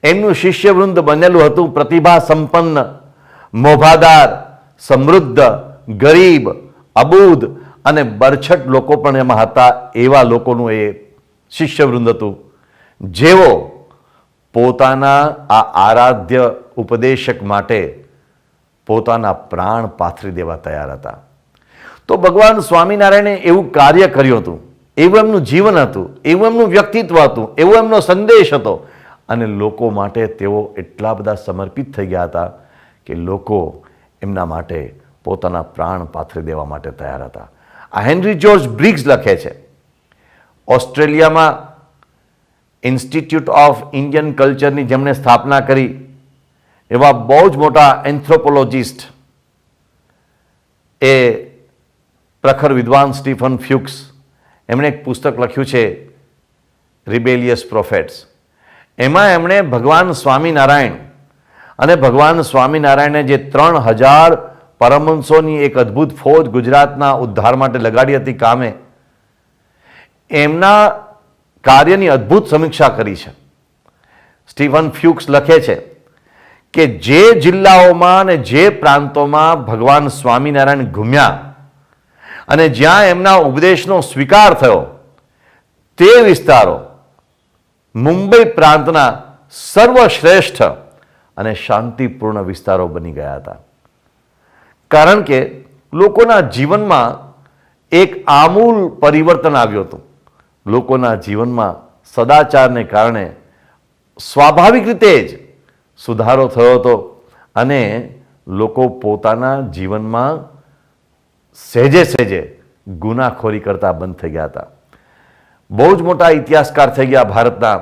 એમનું શિષ્યવૃંદ બનેલું હતું પ્રતિભા સંપન્ન, મોભાદાર, સમૃદ્ધ, ગરીબ, અબૂધ અને બરછટ લોકો પણ એમાં હતા. એવા લોકોનું એ શિષ્યવૃંદ હતું જેઓ પોતાના આ આરાધ્ય ઉપદેશક માટે પોતાના પ્રાણ પાથરી દેવા તૈયાર હતા. તો ભગવાન સ્વામિનારાયણે એવું કાર્ય કર્યું હતું, એવું એમનું જીવન હતું, એવું એમનું વ્યક્તિત્વ હતું, એવો એમનો સંદેશ હતો અને લોકો માટે તેઓ એટલા બધા સમર્પિત થઈ ગયા હતા કે લોકો એમના માટે પોતાના પ્રાણ પાથરી દેવા માટે તૈયાર હતા. આ હેનરી જ્યોર્જ બ્રિગ્સ લખે છે. ઓસ્ટ્રેલિયામાં ઇન્સ્ટિટ્યૂટ ઓફ ઇન્ડિયન કલ્ચરની જેમણે સ્થાપના કરી એવા બહુ જ મોટા એન્થ્રોપોલોજિસ્ટ એ પ્રખર વિદ્વાન સ્ટીફન ફ્યુક્સ એમણે એક પુસ્તક લખ્યું છે રિબેલિયસ પ્રોફેટ્સ. એમાં એમણે ભગવાન સ્વામિનારાયણ અને ભગવાન સ્વામિનારાયણે જે 3000 પરમહંસોની એક અદ્ભુત ફોજ ગુજરાતના ઉદ્ધાર માટે લગાડી હતી કામે, એમના કાર્યની અદ્ભુત સમીક્ષા કરી છે. સ્ટીફન ફ્યુક્સ લખે છે કે જે જિલ્લાઓમાં અને જે પ્રાંતોમાં ભગવાન સ્વામિનારાયણ ઘૂમ્યા અને જ્યાં એમના ઉપદેશનો સ્વીકાર થયો તે વિસ્તારો મુંબઈ પ્રાંતના સર્વશ્રેષ્ઠ અને શાંતિપૂર્ણ વિસ્તારો બની ગયા હતા. કારણ કે લોકોના જીવનમાં એક આમૂલ પરિવર્તન આવ્યું હતું. લોકોના જીવનમાં સદાચારને કારણે સ્વાભાવિક રીતે જ સુધારો થયો હતો અને લોકો પોતાના જીવનમાં સહેજે સહેજે ગુનાખોરી કરતા બંધ થઈ ગયા હતા. બહુ જ મોટા ઇતિહાસકાર થઈ ગયા ભારતના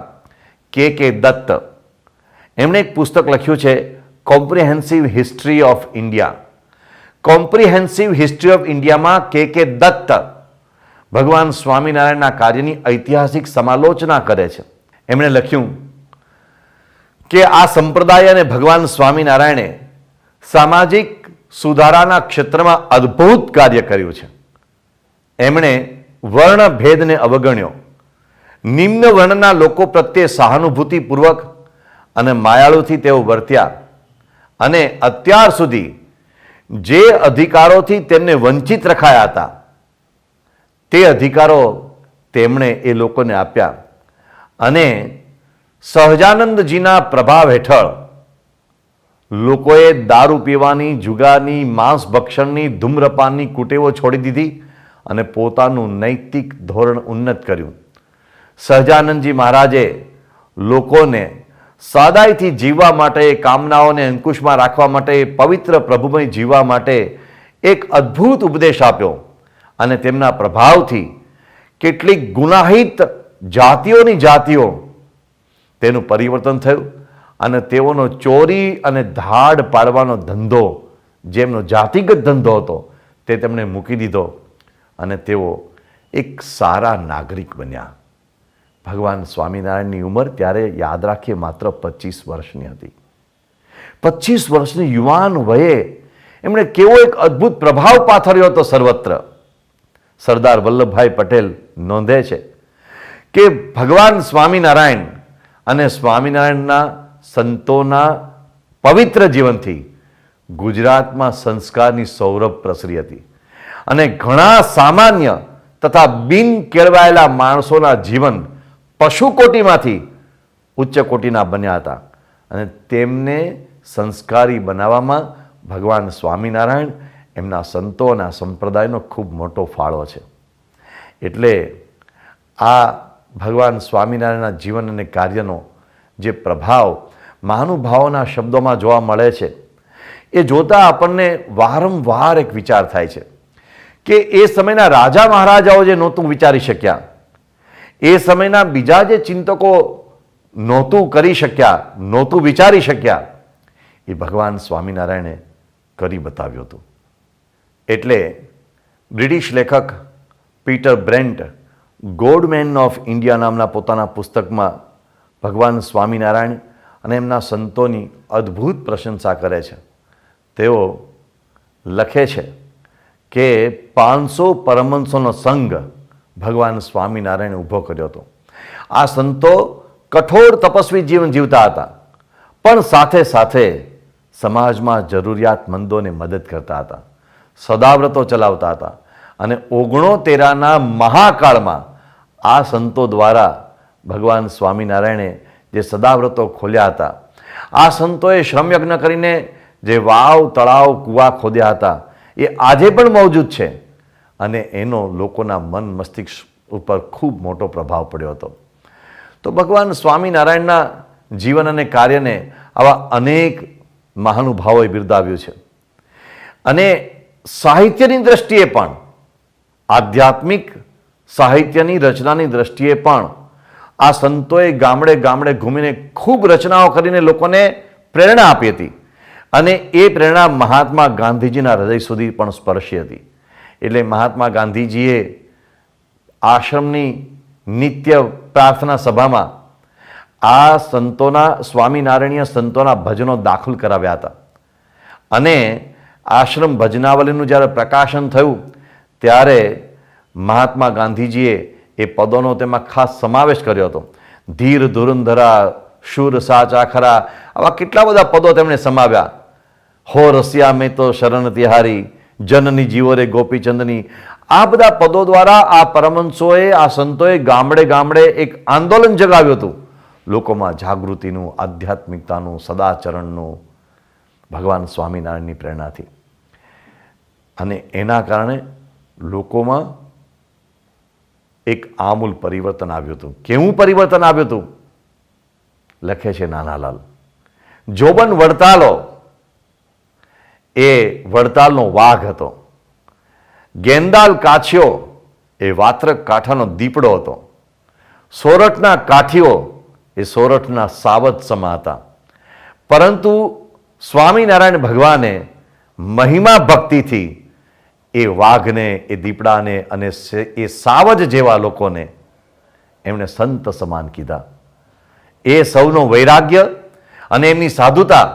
કે દત્ત. એમણે એક પુસ્તક લખ્યું છે comprehensive history of India. Comprehensive history of ઇન્ડિયામાં કે દત્ત ભગવાન સ્વામિનારાયણના કાર્યની ઐતિહાસિક સમાલોચના કરે છે. એમણે લખ્યું કે આ સંપ્રદાય અને ભગવાન સ્વામિનારાયણે સામાજિક સુધારાના ક્ષેત્રમાં અદ્ભુત કાર્ય કર્યું છે. એમણે વર્ણભેદને અવગણ્યો, નિમ્ન વર્ણના લોકો પ્રત્યે સહાનુભૂતિપૂર્વક અને માયાળુથી તેઓ વર્ત્યા અને અત્યાર સુધી જે અધિકારોથી તેમને વંચિત રખાયા હતા તે અધિકારો તેમણે એ લોકોને આપ્યા અને સહજાનંદજીના પ્રભાવ હેઠળ લોકોએ દારૂ પીવાની, જુગારની, માંસ ભક્ષણની, ધૂમ્રપાનની કુટેવો છોડી દીધી અને પોતાનું નૈતિક ધોરણ ઉન્નત કર્યું. સહજાનંદજી મહારાજે લોકોને સાદાઈથી જીવવા માટે, કામનાઓને અંકુશમાં રાખવા માટે, પવિત્ર પ્રભુમય જીવવા માટે એક અદ્ભુત ઉપદેશ આપ્યો અને તેમના પ્રભાવથી કેટલીક ગુનાહિત જાતિઓ તેનું પરિવર્તન થયું અને તેઓનો ચોરી અને ધાડ પાડવાનો ધંધો, જેમનો જાતિગત ધંધો હતો, તે તેમણે મૂકી દીધો અને તેઓ એક સારા નાગરિક બન્યા. ભગવાન સ્વામિનારાયણની ઉંમર ત્યારે યાદ રાખીએ માત્ર 25 વર્ષની હતી. 25 વર્ષની યુવાન વયે એમણે કેવો એક અદ્ભુત પ્રભાવ પાથર્યો હતો સર્વત્ર. સરદાર વલ્લભભાઈ પટેલ નોંધે છે કે ભગવાન સ્વામિનારાયણ અને સ્વામિનારાયણના સંતોના પવિત્ર જીવનથી ગુજરાતમાં સંસ્કારની સૌરભ પ્રસરી હતી અને ઘણા સામાન્ય તથા બિન કેળવાયેલા માણસોના જીવન પશુકોટીમાંથી ઉચ્ચ કોટીના બન્યા હતા અને તેમને સંસ્કારી બનાવવામાં ભગવાન સ્વામિનારાયણ, એમના સંતો અને આ સંપ્રદાયનો ખૂબ મોટો ફાળો છે. એટલે આ ભગવાન સ્વામિનારાયણના જીવન અને કાર્યનો જે પ્રભાવ મહાનુભાવોના શબ્દોમાં જોવા મળે છે, એ જોતાં આપણને વારંવાર એક વિચાર થાય છે કે એ સમયના રાજા મહારાજાઓ જે નહોતું વિચારી શક્યા, એ સમયના બીજા જે ચિંતકો નહોતું કરી શક્યા, નહોતું વિચારી શક્યા, એ ભગવાન સ્વામિનારાયણે કરી બતાવ્યું હતું. એટલે બ્રિટિશ લેખક પીટર બ્રેન્ટ ગોડમેન ઓફ ઇન્ડિયા નામના પોતાના પુસ્તકમાં ભગવાન સ્વામિનારાયણ અને એમના સંતોની અદ્ભુત પ્રશંસા કરે છે. તેઓ લખે છે કે 500 પરમહંસોનો સંઘ ભગવાન સ્વામિનારાયણે ઊભો કર્યો હતો. આ સંતો કઠોર તપસ્વી જીવન જીવતા હતા, પણ સાથે સાથે સમાજમાં જરૂરિયાતમંદોને મદદ કરતા હતા, સદાવ્રતો ચલાવતા હતા અને 69ના મહાકાળમાં આ સંતો દ્વારા ભગવાન સ્વામિનારાયણે જે સદાવ્રતો ખોલ્યા હતા, આ સંતોએ શ્રમયજ્ઞ કરીને જે વાવ, તળાવ, કૂવા ખોદ્યા હતા, એ આજે પણ મોજૂદ છે અને એનો લોકોના મન મસ્તિષ્ક ઉપર ખૂબ મોટો પ્રભાવ પડ્યો હતો. તો ભગવાન સ્વામિનારાયણના જીવન અને કાર્યને આવા અનેક મહાનુભાવોએ બિરદાવ્યું છે અને સાહિત્યની દ્રષ્ટિએ પણ, આધ્યાત્મિક સાહિત્યની રચનાની દ્રષ્ટિએ પણ આ સંતોએ ગામડે ગામડે ઘૂમીને ખૂબ રચનાઓ કરીને લોકોને પ્રેરણા આપી હતી અને એ પ્રેરણા મહાત્મા ગાંધીજીના હૃદય સુધી પણ સ્પર્શી હતી. એટલે મહાત્મા ગાંધીજીએ આશ્રમની નિત્ય પ્રાર્થના સભામાં આ સંતોના, સ્વામિનારાયણીય સંતોના ભજનો દાખલ કરાવ્યા હતા અને આશ્રમ ભજનાવલીનું જ્યારે પ્રકાશન થયું ત્યારે મહાત્મા ગાંધીજીએ એ પદોનો તેમાં ખાસ સમાવેશ કર્યો હતો. ધીર ધુરંધરા, શૂર સાચા ખરા, આવા કેટલા બધા પદો તેમણે સમાવ્યા. હો રસિયા મેં તો શરણ તિહારી, જનની જીવો રે ગોપીચંદની, આ બધા પદો દ્વારા આ પરમહંસોએ, આ સંતોએ ગામડે ગામડે એક આંદોલન જગાવ્યું હતું લોકોમાં જાગૃતિનું, આધ્યાત્મિકતાનું, સદાચરણનું, ભગવાન સ્વામિનારાયણની પ્રેરણાથી. અને એના કારણે લોકોમાં એક આમૂલ પરિવર્તન આવ્યું હતું. કેવું પરિવર્તન આવ્યું હતું? લખે છે નાનાલાલ. જોબન વડતાલો એ વડતાલનો વાઘ હતો. ગેંદાલ કાછિયો એ વાત્રક કાંઠાનો દીપડો હતો. સોરઠના કાઠીઓ એ સોરઠના સાવત સમા હતા. પરંતુ સ્વામિનારાયણ ભગવાને મહિમા ભક્તિથી એ વાઘને, એ દીપડાને અને એ સાવજ જેવા લોકોને એમણે સંત સમાન કીધા. એ સૌનો વૈરાગ્ય અને એમની સાધુતા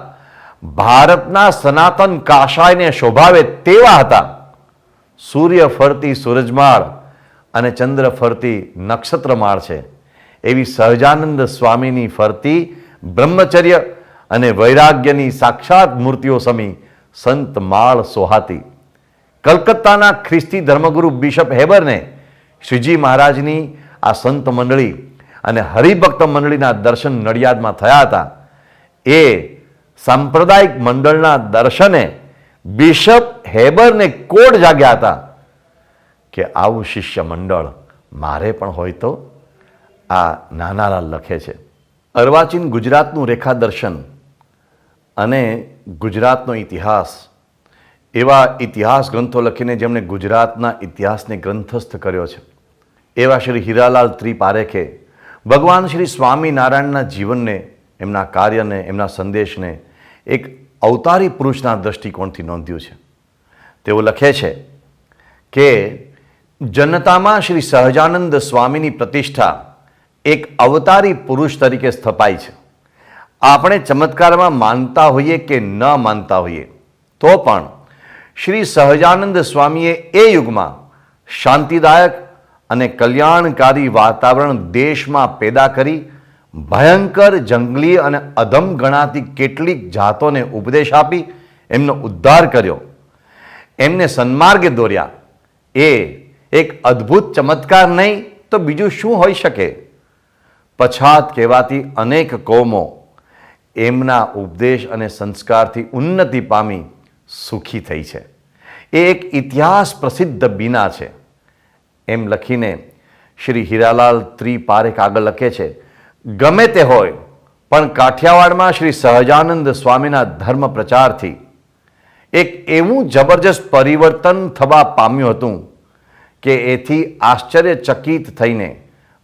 ભારતના સનાતન કાશાયને શોભાવે તેવા હતા. સૂર્ય ફરતી સૂરજમાળ અને ચંદ્ર ફરતી નક્ષત્રમાળ છે એવી સહજાનંદ સ્વામીની ફરતી બ્રહ્મચર્ય અને વૈરાગ્યની સાક્ષાત મૂર્તિઓ સમી સંત માળ સોહાતી. કલકત્તાના ખ્રિસ્તી ધર્મગુરુ બિશપ હેબરને શ્રીજી મહારાજની આ સંત મંડળી અને હરિભક્ત મંડળીના દર્શન નડિયાદમાં થયા હતા. એ સાંપ્રદાયિક મંડળના દર્શને બિશપ હેબરને કોડ જાગ્યા હતા કે આવું શિષ્ય મંડળ મારે પણ હોય તો. આ નાનાલાલ લખે છે. અર્વાચીન ગુજરાતનું રેખા દર્શન અને ગુજરાતનો ઇતિહાસ એવા ઇતિહાસ ગ્રંથો લખીને જેમણે ગુજરાતના ઇતિહાસને ગ્રંથસ્થ કર્યો છે એવા શ્રી હીરાલાલ ત્રિપારેખે ભગવાન શ્રી સ્વામિનારાયણના જીવનને, એમના કાર્યને, એમના સંદેશને એક અવતારી પુરુષના દૃષ્ટિકોણથી નોંધ્યું છે. તેઓ લખે છે કે જનતામાં શ્રી સહજાનંદ સ્વામીની પ્રતિષ્ઠા એક અવતારી પુરુષ તરીકે સ્થપાઈ છે. આપણે ચમત્કારમાં માનતા હોઈએ કે ન માનતા હોઈએ તો પણ શ્રી સહજાનંદ સ્વામીએ એ યુગમાં શાંતિદાયક અને કલ્યાણકારી વાતાવરણ દેશમાં પેદા કરી ભયંકર જંગલી અને અધમ ગણાતી કેટલીક જાતોને ઉપદેશ આપી એમનો ઉદ્ધાર કર્યો, એમને સન્માર્ગે દોર્યા. એ એક અદ્ભુત ચમત્કાર નહીં તો બીજું શું હોઈ શકે? પછાત કહેવાતી અનેક કોમો એમના ઉપદેશ અને સંસ્કારથી ઉન્નતિ પામી સુખી થઈ છે. એ એક ઇતિહાસ પ્રસિદ્ધ બીના છે. એમ લખીને શ્રી હીરાલાલ ત્રિપારેખ આગળ લખે છે, ગમે તે હોય પણ કાઠિયાવાડમાં શ્રી સહજાનંદ સ્વામીના ધર્મ પ્રચારથી એક એવું જબરજસ્ત પરિવર્તન થવા પામ્યું હતું કે એથી આશ્ચર્યચકિત થઈને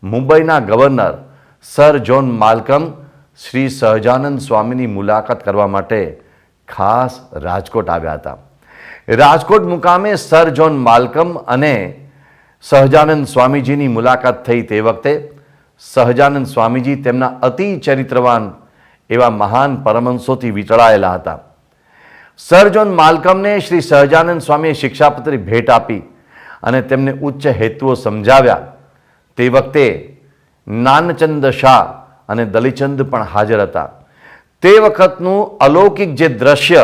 મુંબઈના governor sir John Malcolm Shri Sahajanand સ્વામીની મુલાકાત કરવા માટે ખાસ રાજકોટ આવ્યા હતા. રાજકોટ મુકામે સર જ્હોન માલ્કમ અને સહજાનંદ સ્વામીજીની મુલાકાત થઈ તે વખતે સહજાનંદ સ્વામીજી તેમના અતિ ચરિત્રવાન એવા મહાન પરમહંસોથી વીંટળાયેલા હતા. સર જ્હોન માલ્કમને શ્રી સહજાનંદ સ્વામીએ શિક્ષાપત્રી ભેટ આપી અને તેમને ઉચ્ચ હેતુઓ સમજાવ્યા. તે વખતે નાનચંદ શાહ અને દલીચંદ પણ હાજર હતા. તે વખતનું અલૌકિક જે દ્રશ્ય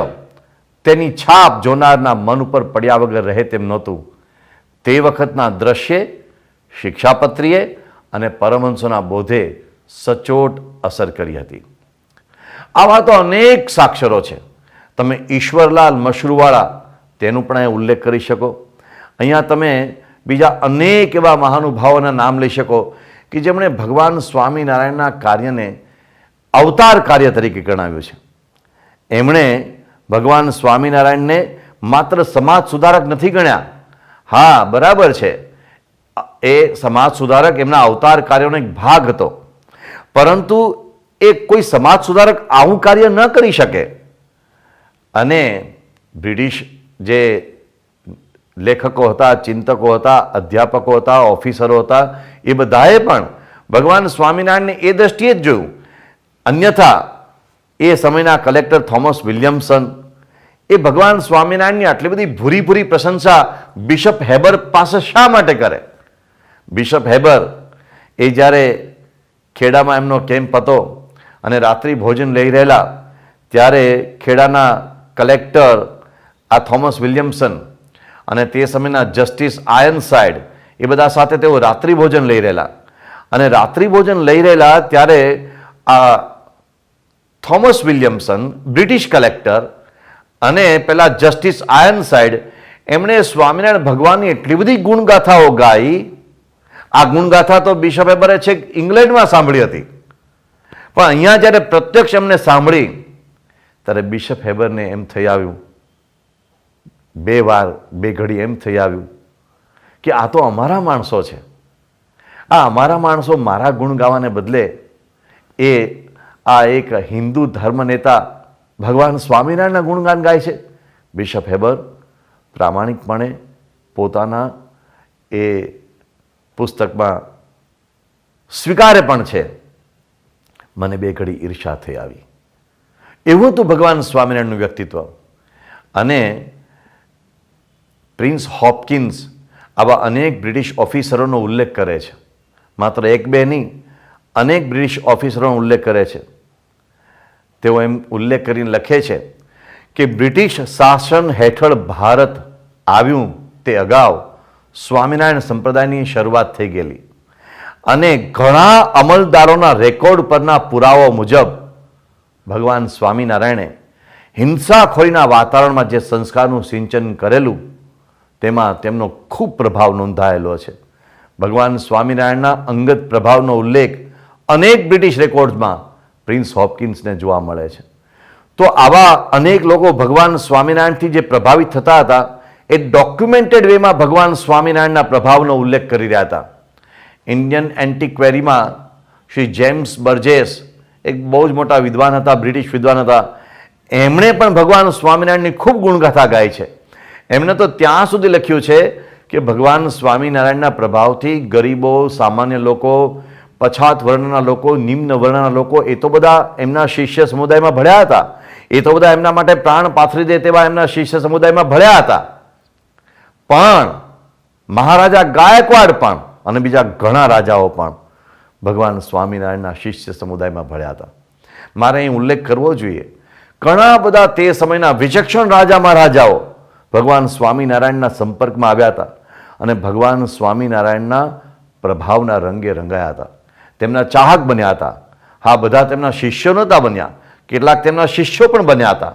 તેની છાપ જોનારના મન ઉપર પડ્યા વગર રહે તેમ નહોતું. તે વખતના દ્રશ્યે, શિક્ષાપત્રીએ અને પરમહંસોના બોધે સચોટ અસર કરી હતી. આવા તો અનેક સાક્ષરો છે. તમે ઈશ્વરલાલ મશરૂવાળા તેનું પણ અહીંયા ઉલ્લેખ કરી શકો. અહીંયા તમે બીજા અનેક એવા મહાનુભાવોના નામ લઈ શકો કે જેમણે ભગવાન સ્વામિનારાયણના કાર્યને અવતાર કાર્ય તરીકે ગણાવ્યું છે. એમણે ભગવાન સ્વામિનારાયણને માત્ર સમાજ સુધારક નથી ગણ્યા. હા, બરાબર છે, એ સમાજ સુધારક એમના અવતાર કાર્યોનો એક ભાગ હતો, પરંતુ એ કોઈ સમાજ સુધારક આવું કાર્ય ન કરી શકે. અને બ્રિટિશ જે લેખકો હતા, ચિંતકો હતા, અધ્યાપકો હતા, ઓફિસરો હતા, એ બધાએ પણ ભગવાન સ્વામિનારાયણને એ દ્રષ્ટિએ જ જોયું. અન્યથા એ સમયના કલેક્ટર થોમસ વિલિયમસન એ ભગવાન સ્વામિનારાયણની આટલી બધી ભૂરી ભૂરી પ્રશંસા બિશપ હેબર પાસે શા માટે કરે? બિશપ હેબર એ જ્યારે ખેડામાં એમનો કેમ્પ હતો અને રાત્રિ ભોજન લઈ રહેલા ત્યારે ખેડાના કલેક્ટર આ થોમસ વિલિયમસન અને તે સમયના જસ્ટિસ આયર્નસાઇડ એ બધા સાથે તેઓ રાત્રિ ભોજન લઈ રહેલા. અને રાત્રિ ભોજન લઈ રહેલા ત્યારે આ થોમસ વિલિયમસન, બ્રિટિશ કલેક્ટર, અને પેલા જસ્ટિસ આયર્નસાઇડ એમણે સ્વામિનારાયણ ભગવાનની એટલી બધી ગુણગાથાઓ ગાઈ. આ ગુણગાથા તો બિશપ હેબરે છેક ઇંગ્લેન્ડમાં સાંભળી હતી, પણ અહીંયા જ્યારે પ્રત્યક્ષ એમને સાંભળી ત્યારે બિશપ હેબરને એમ થઈ આવ્યું, બે ઘડી એમ થઈ આવ્યું કે આ તો અમારા માણસો છે. આ અમારા માણસો મારા ગુણ ગાવાને બદલે આ એક હિન્દુ ધર્મ નેતા ભગવાન સ્વામિનારાયણના ગુણગાન ગાય છે. બિશપ હેબર પ્રામાણિકપણે પોતાના એ પુસ્તકમાં સ્વીકારે પણ છે. મને બે ઘડી ઈર્ષા થઈ આવી. એવું હતું ભગવાન સ્વામિનારાયણનું વ્યક્તિત્વ. અને પ્રિન્સ હોપકિન્સ આવા અનેક બ્રિટિશ ઓફિસરોનો ઉલ્લેખ કરે છે. માત્ર એક બે નહીં, અનેક બ્રિટિશ ઓફિસરોનો ઉલ્લેખ કરે છે. તેઓ એમ ઉલ્લેખ કરીને લખે છે કે બ્રિટિશ શાસન હેઠળ ભારત આવ્યું તે અગાઉ સ્વામિનારાયણ સંપ્રદાયની શરૂઆત થઈ ગયેલી અને ઘણા અમલદારોના રેકોર્ડ પરના પુરાવો મુજબ ભગવાન સ્વામિનારાયણે હિંસાખોરીના વાતાવરણમાં જે સંસ્કારનું સિંચન કરેલું તેમાં તેમનો ખૂબ પ્રભાવ નોંધાયેલો છે. ભગવાન સ્વામિનારાયણના અંગત પ્રભાવનો ઉલ્લેખ અનેક બ્રિટિશ રેકોર્ડ્સમાં પ્રિન્સ હોપકિન્સને જોવા મળે છે. તો આવા અનેક લોકો ભગવાન સ્વામિનારાયણથી જે પ્રભાવિત થતા હતા એ ડોક્યુમેન્ટેડ વેમાં ભગવાન સ્વામિનારાયણના પ્રભાવનો ઉલ્લેખ કરી રહ્યા હતા. ઇન્ડિયન એન્ટિક્વેરીમાં શ્રી જેમ્સ બર્જેસ એક બહુ જ મોટા વિદ્વાન હતા, બ્રિટિશ વિદ્વાન હતા. એમણે પણ ભગવાન સ્વામિનારાયણની ખૂબ ગુણગાથા ગાઈ છે. એમણે તો ત્યાં સુધી લખ્યું છે કે ભગવાન સ્વામિનારાયણના પ્રભાવથી ગરીબો, સામાન્ય લોકો, પછાત વર્ણના લોકો, નિમ્ન વર્ણના લોકો એ તો બધા એમના શિષ્ય સમુદાયમાં ભળ્યા હતા. એ તો બધા એમના માટે પ્રાણ પાથરી દે તેવા એમના શિષ્ય સમુદાયમાં ભળ્યા હતા. પણ મહારાજા ગાયકવાડ પણ અને બીજા ઘણા રાજાઓ પણ ભગવાન સ્વામિનારાયણના શિષ્ય સમુદાયમાં ભળ્યા હતા. મારે અહીં ઉલ્લેખ કરવો જોઈએ, ઘણા બધા તે સમયના વિચક્ષણ રાજા મહારાજાઓ ભગવાન સ્વામિનારાયણના સંપર્કમાં આવ્યા હતા અને ભગવાન સ્વામિનારાયણના પ્રભાવના રંગે રંગાયા હતા. તેમના ચાહક બન્યા હતા. હા, બધા તેમના શિષ્યો નહોતા બન્યા, કેટલાક તેમના શિષ્યો પણ બન્યા હતા.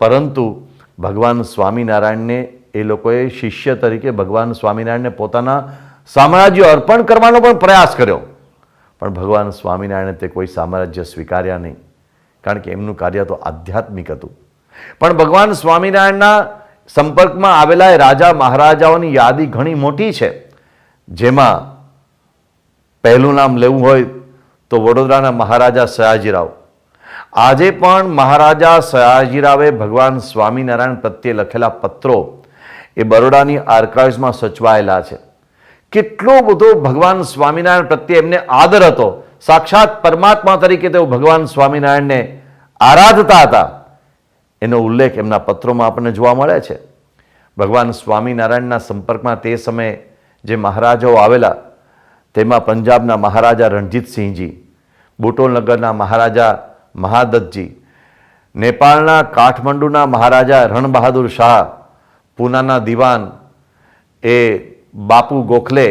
પરંતુ ભગવાન સ્વામિનારાયણને એ લોકોએ શિષ્ય તરીકે ભગવાન સ્વામિનારાયણને પોતાના સામ્રાજ્ય અર્પણ કરવાનો પણ પ્રયાસ કર્યો. પણ ભગવાન સ્વામિનારાયણે તે કોઈ સામ્રાજ્ય સ્વીકાર્યા નહીં, કારણ કે એમનું કાર્ય તો આધ્યાત્મિક હતું. પણ ભગવાન સ્વામિનારાયણના સંપર્કમાં આવેલા રાજા મહારાજાઓની યાદી ઘણી મોટી છે. જેમાં પહેલું નામ લેવું હોય તો વડોદરાના મહારાજા સયાજીરાવ. આજે પણ મહારાજા સયાજીરાવે ભગવાન સ્વામિનારાયણ પ્રત્યે લખેલા પત્રો એ બરોડાની આર્કાઇવ્સમાં સચવાયેલા છે. કેટલો બધો ભગવાન સ્વામિનારાયણ પ્રત્યે એમને આદર હતો. સાક્ષાત પરમાત્મા તરીકે તેઓ ભગવાન સ્વામિનારાયણને આરાધતા હતા. એનો ઉલ્લેખ એમના પત્રોમાં આપણને જોવા મળે છે. ભગવાન સ્વામિનારાયણના સંપર્કમાં તે સમયે જે મહારાજાઓ આવેલા તેમાં પંજાબના મહારાજા રણજીતસિંહજી, બુટોલનગરના મહારાજા મહાદત્તજી, નેપાળના કાઠમંડુના મહારાજા રણબહાદુર શાહ, પૂનાના દિવાન એ બાપુ ગોખલે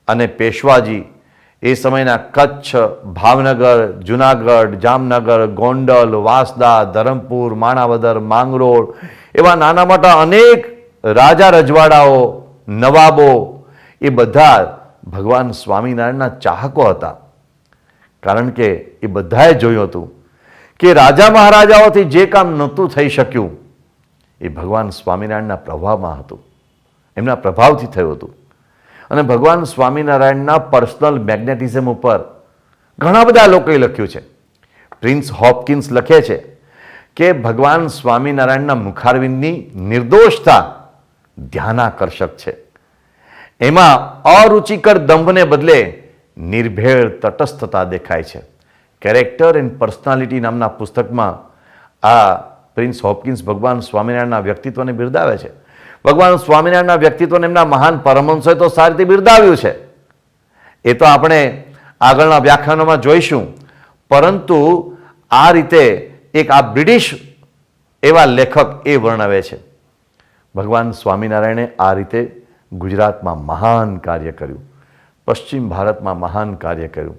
અને પેશવાજી, એ સમયના કચ્છ, ભાવનગર, જુનાગઢ, જામનગર, ગોંડલ, વાંસદા, ધરમપુર, માણાવદર, માંગરોળ એવા નાના મોટા અનેક રાજા રજવાડાઓ, નવાબો એ બધા ભગવાન સ્વામિનારાયણના ચાહકો હતા. કારણ કે એ બધાએ જોયું હતું કે રાજા મહારાજાઓથી જે કામ નહોતું થઈ શક્યું એ ભગવાન સ્વામિનારાયણના પ્રભાવમાં હતું, એમના પ્રભાવથી થયું હતું. અને ભગવાન સ્વામિનારાયણના પર્સનલ મેગ્નેટિઝમ ઉપર ઘણા બધા લોકોએ લખ્યું છે. પ્રિન્સ હોપકિન્સ લખે છે કે ભગવાન સ્વામિનારાયણના મુખારવિંદની નિર્દોષતા ધ્યાનાકર્ષક છે. એમાં અરુચિકર દંભને બદલે નિર્ભેળ તટસ્થતા દેખાય છે. કેરેક્ટર એન્ડ પર્સનાલિટી નામના પુસ્તકમાં આ પ્રિન્સ હોપકિન્સ ભગવાન સ્વામિનારાયણના વ્યક્તિત્વને બિરદાવે છે. ભગવાન સ્વામિનારાયણના વ્યક્તિત્વને એમના મહાન પરમહંસોએ તો સારી રીતે બિરદાવ્યું છે. એ તો આપણે આગળના વ્યાખ્યાનોમાં જોઈશું. પરંતુ આ રીતે એક આ બ્રિટિશ એવા લેખક એ વર્ણવે છે. ભગવાન સ્વામિનારાયણે આ રીતે ગુજરાતમાં મહાન કાર્ય કર્યું, પશ્ચિમ ભારતમાં મહાન કાર્ય કર્યું.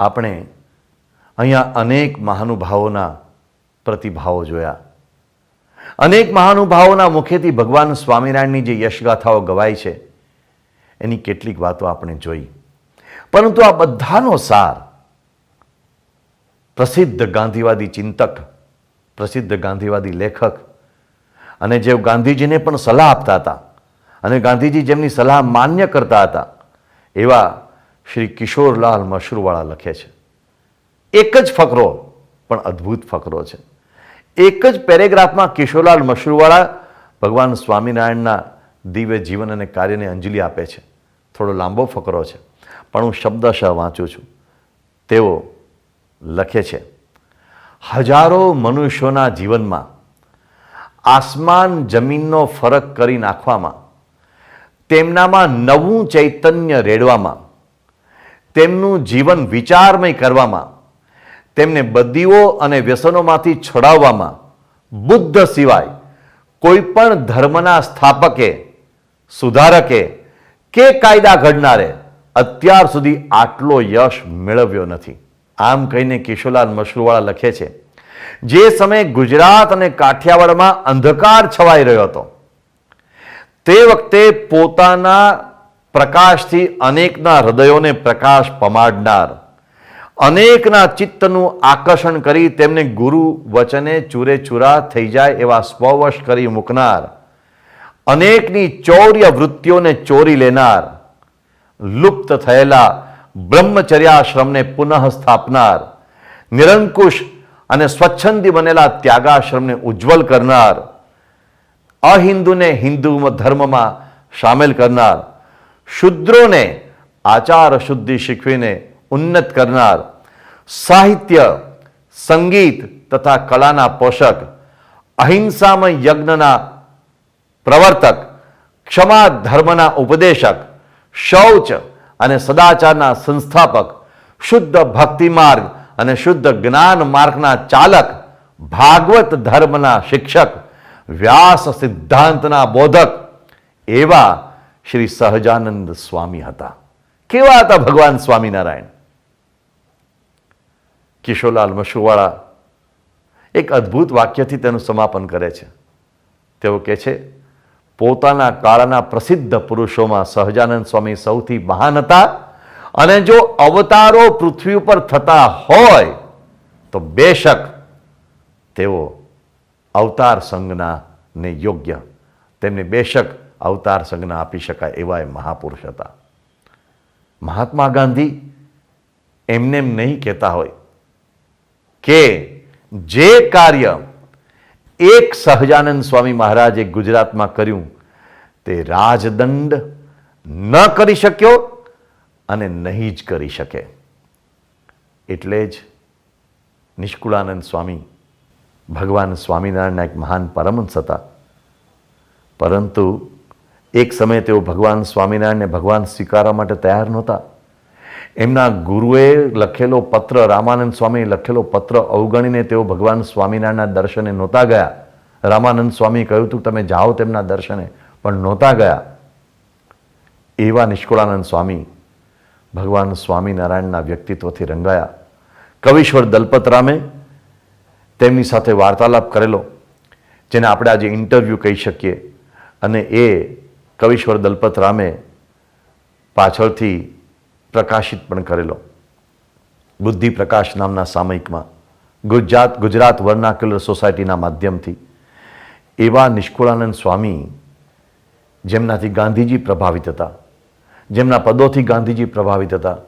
આપણે અહીંયા અનેક મહાનુભાવોના પ્રતિભાવો જોયા. અનેક મહાનુભાવોના મુખેથી ભગવાન સ્વામિનારાયણની જે યશગાથાઓ ગવાય છે એની કેટલીક વાતો આપણે જોઈ. પરંતુ આ બધાનો સાર પ્રસિદ્ધ ગાંધીવાદી ચિંતક, પ્રસિદ્ધ ગાંધીવાદી લેખક, અને જે ગાંધીજીને પણ સલાહ આપતા હતા અને ગાંધીજી જેમની સલાહ માન્ય કરતા હતા એવા શ્રી કિશોરલાલ મશરૂવાળા લખે છે. એક જ ફકરો પણ અદ્ભુત ફકરો છે. એક જ પેરેગ્રાફમાં કિશોરલાલ મશરૂવાળા ભગવાન સ્વામિનારાયણના દિવ્ય જીવન અને કાર્યને અંજલિ આપે છે. થોડો લાંબો ફકરો છે પણ હું શબ્દશઃ વાંચું છું. તેઓ લખે છે, હજારો મનુષ્યોના જીવનમાં આસમાન જમીનનો ફરક કરી નાખવામાં, તેમનામાં નવું ચૈતન્ય રેડવામાં, તેમનું જીવન વિચારમય કરવામાં, તેમને બદીઓ અને વ્યસનોમાંથી છોડાવવામાં બુદ્ધ સિવાય કોઈ પણ ધર્મના સ્થાપકે, સુધારકે કે કાયદા ઘડનારે અત્યાર સુધી આટલો યશ મેળવ્યો નથી. આમ કહીને કિશોરલાલ મશરૂવાળા લખે છે, જે સમયે ગુજરાત અને કાઠિયાવાડમાં અંધકાર છવાઈ રહ્યો હતો તે વખતે પોતાના પ્રકાશથી અનેકના હૃદયોને પ્રકાશ પમાડનાર, અનેકના ચિત્તનું આકર્ષણ કરી તેમને ગુરુ વચને ચૂરેચૂરા થઈ જાય એવા સ્વવશ કરી મૂકનાર, અનેકની ચૌર્ય વૃત્તિઓને ચોરી લેનાર, લુપ્ત થયેલા બ્રહ્મચર્યાશ્રમને પુનઃ સ્થાપનાર, નિરંકુશ અને સ્વચ્છંદી બનેલા ત્યાગાશ્રમને ઉજ્જવલ કરનાર, અહિન્દુને હિન્દુ ધર્મમાં સામેલ કરનાર, શુદ્રોને આચાર શુદ્ધિ શીખવીને ઉન્નત કરનાર, સાહિત્ય, સંગીત તથા કલાના પોષક, અહિંસામય યજ્ઞના પ્રવર્તક, ક્ષમા ધર્મના ઉપદેશક, શૌચ અને સદાચારના સંસ્થાપક, શુદ્ધ ભક્તિ માર્ગ અને શુદ્ધ જ્ઞાન માર્ગના ચાલક, ભાગવત ધર્મના શિક્ષક, વ્યાસ સિદ્ધાંતના બોધક એવા શ્રી સહજાનંદ સ્વામી હતા. કેવા હતા ભગવાન સ્વામિનારાયણ? કિશોરલાલ મશરૂવાળા એક અદ્ભુત વાક્યથી તેનું સમાપન કરે છે. તેઓ કહે છે, પોતાના કાળના પ્રસિદ્ધ પુરુષોમાં સહજાનંદ સ્વામી સૌથી મહાન હતા અને જો અવતારો પૃથ્વી ઉપર થતા હોય તો બેશક તેઓ અવતાર સંજ્ઞા ને યોગ્ય, તેમને બેશક અવતાર સંજ્ઞા આપી શકાય એવા એ મહાપુરુષ હતા. મહાત્મા ગાંધી એમને એમ નહીં કહેતા હોય કે જે કાર્ય એક સહજાનંદ સ્વામી મહારાજે ગુજરાતમાં કર્યું તે રાજદંડ ન કરી શક્યો અને નહીં જ કરી શકે. એટલે જ નિષ્કુળાનંદ સ્વામી ભગવાન સ્વામિનારાયણના એક મહાન પરમહંસ હતા. પરંતુ એક સમયે તેઓ ભગવાન સ્વામિનારાયણને ભગવાન સ્વીકારવા માટે તૈયાર નહોતા. એમના ગુરુએ લખેલો પત્ર, રામાનંદ સ્વામીએ લખેલો પત્ર અવગણીને તેઓ ભગવાન સ્વામિનારાયણના દર્શને નહોતા ગયા. રામાનંદ સ્વામીએ કહ્યું હતું તમે જાઓ તેમના દર્શને, પણ નહોતા ગયા. એવા નિષ્કુળાનંદ સ્વામી ભગવાન સ્વામિનારાયણના વ્યક્તિત્વથી રંગાયા. કવિશ્વર દલપતરામે તેમની સાથે વાર્તાલાપ કરેલો, જેને આપણે આજે ઇન્ટરવ્યૂ કહી શકીએ, અને એ કવિશ્વર દલપતરામે પાછળથી પ્રકાશિત પણ કરેલો બુદ્ધિ પ્રકાશ નામના સામયિકમાં, ગુજરાત વર્નાક્યુલર સોસાયટીના માધ્યમથી. એવા નિષ્કુળાનંદ સ્વામી જેમનાથી ગાંધીજી પ્રભાવિત હતા, જેમના પદોથી ગાંધીજી પ્રભાવિત હતા,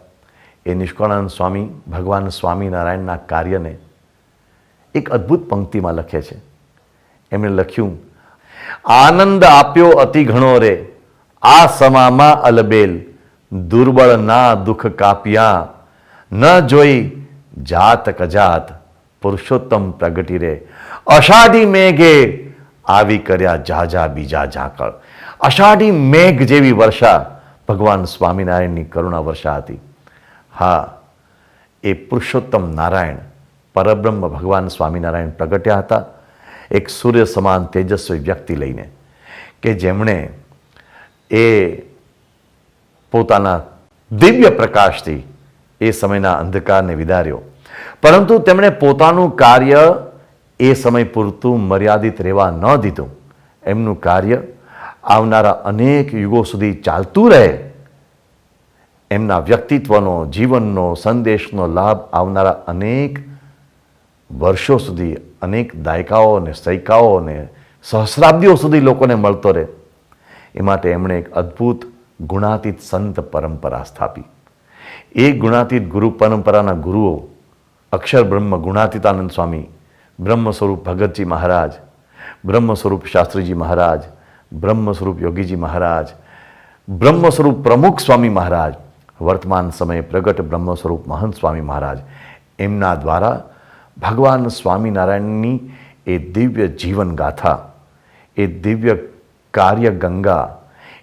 એ નિષ્કુળાનંદ સ્વામી ભગવાન સ્વામિનારાયણના કાર્યને એક અદ્ભુત પંક્તિમાં લખે છે. એમણે લખ્યું, આનંદ આપ્યો અતિ ઘણો રે આ સમામાં અલબેલ, દુર્બળ ના દુઃખ કાપ્યા ન જોઈ જાત કજાત, પુરુષોત્તમ પ્રગટી રે અષાઢી મેઘે આવી કર્યા જાજા બીજા ઝાકળ. અષાઢી મેઘ જેવી વર્ષા ભગવાન સ્વામિનારાયણની કરુણા વર્ષા હતી. હા, એ પુરુષોત્તમ નારાયણ પરબ્રહ્મ ભગવાન સ્વામિનારાયણ પ્રગટ્યા હતા એક સૂર્ય સમાન તેજસ્વી વ્યક્તિ લઈને, કે જેમણે એ પોતાના દિવ્ય પ્રકાશથી એ સમયના અંધકારને વિદાર્યો. પરંતુ તેમણે પોતાનું કાર્ય એ સમય પૂરતું મર્યાદિત રહેવા ન દીધું. એમનું કાર્ય આવનારા અનેક યુગો સુધી ચાલતું રહે, એમના વ્યક્તિત્વનો, જીવનનો, સંદેશનો લાભ આવનારા અનેક વર્ષો સુધી, અનેક દાયકાઓ અને સૈકાઓ અને સહસ્રાબ્દીઓ સુધી લોકોને મળતો રહે, એ માટે એમણે એક અદ્ભુત ગુણાતીત સંત પરંપરા સ્થાપી. એ ગુણાતીત ગુરુ પરંપરાના ગુરુઓ અક્ષર બ્રહ્મ ગુણાતીતાનંદ સ્વામી, બ્રહ્મ સ્વરૂપ ભગતજી મહારાજ, બ્રહ્મ સ્વરૂપ શાસ્ત્રીજી મહારાજ, બ્રહ્મ સ્વરૂપ યોગીજી મહારાજ, બ્રહ્મ સ્વરૂપ પ્રમુખ સ્વામી મહારાજ, વર્તમાન સમયે પ્રગટ બ્રહ્મ સ્વરૂપ મહંત સ્વામી મહારાજ, એમના દ્વારા ભગવાન સ્વામિનારાયણની એ દિવ્ય જીવન ગાથા, એ દિવ્ય કાર્ય ગંગા,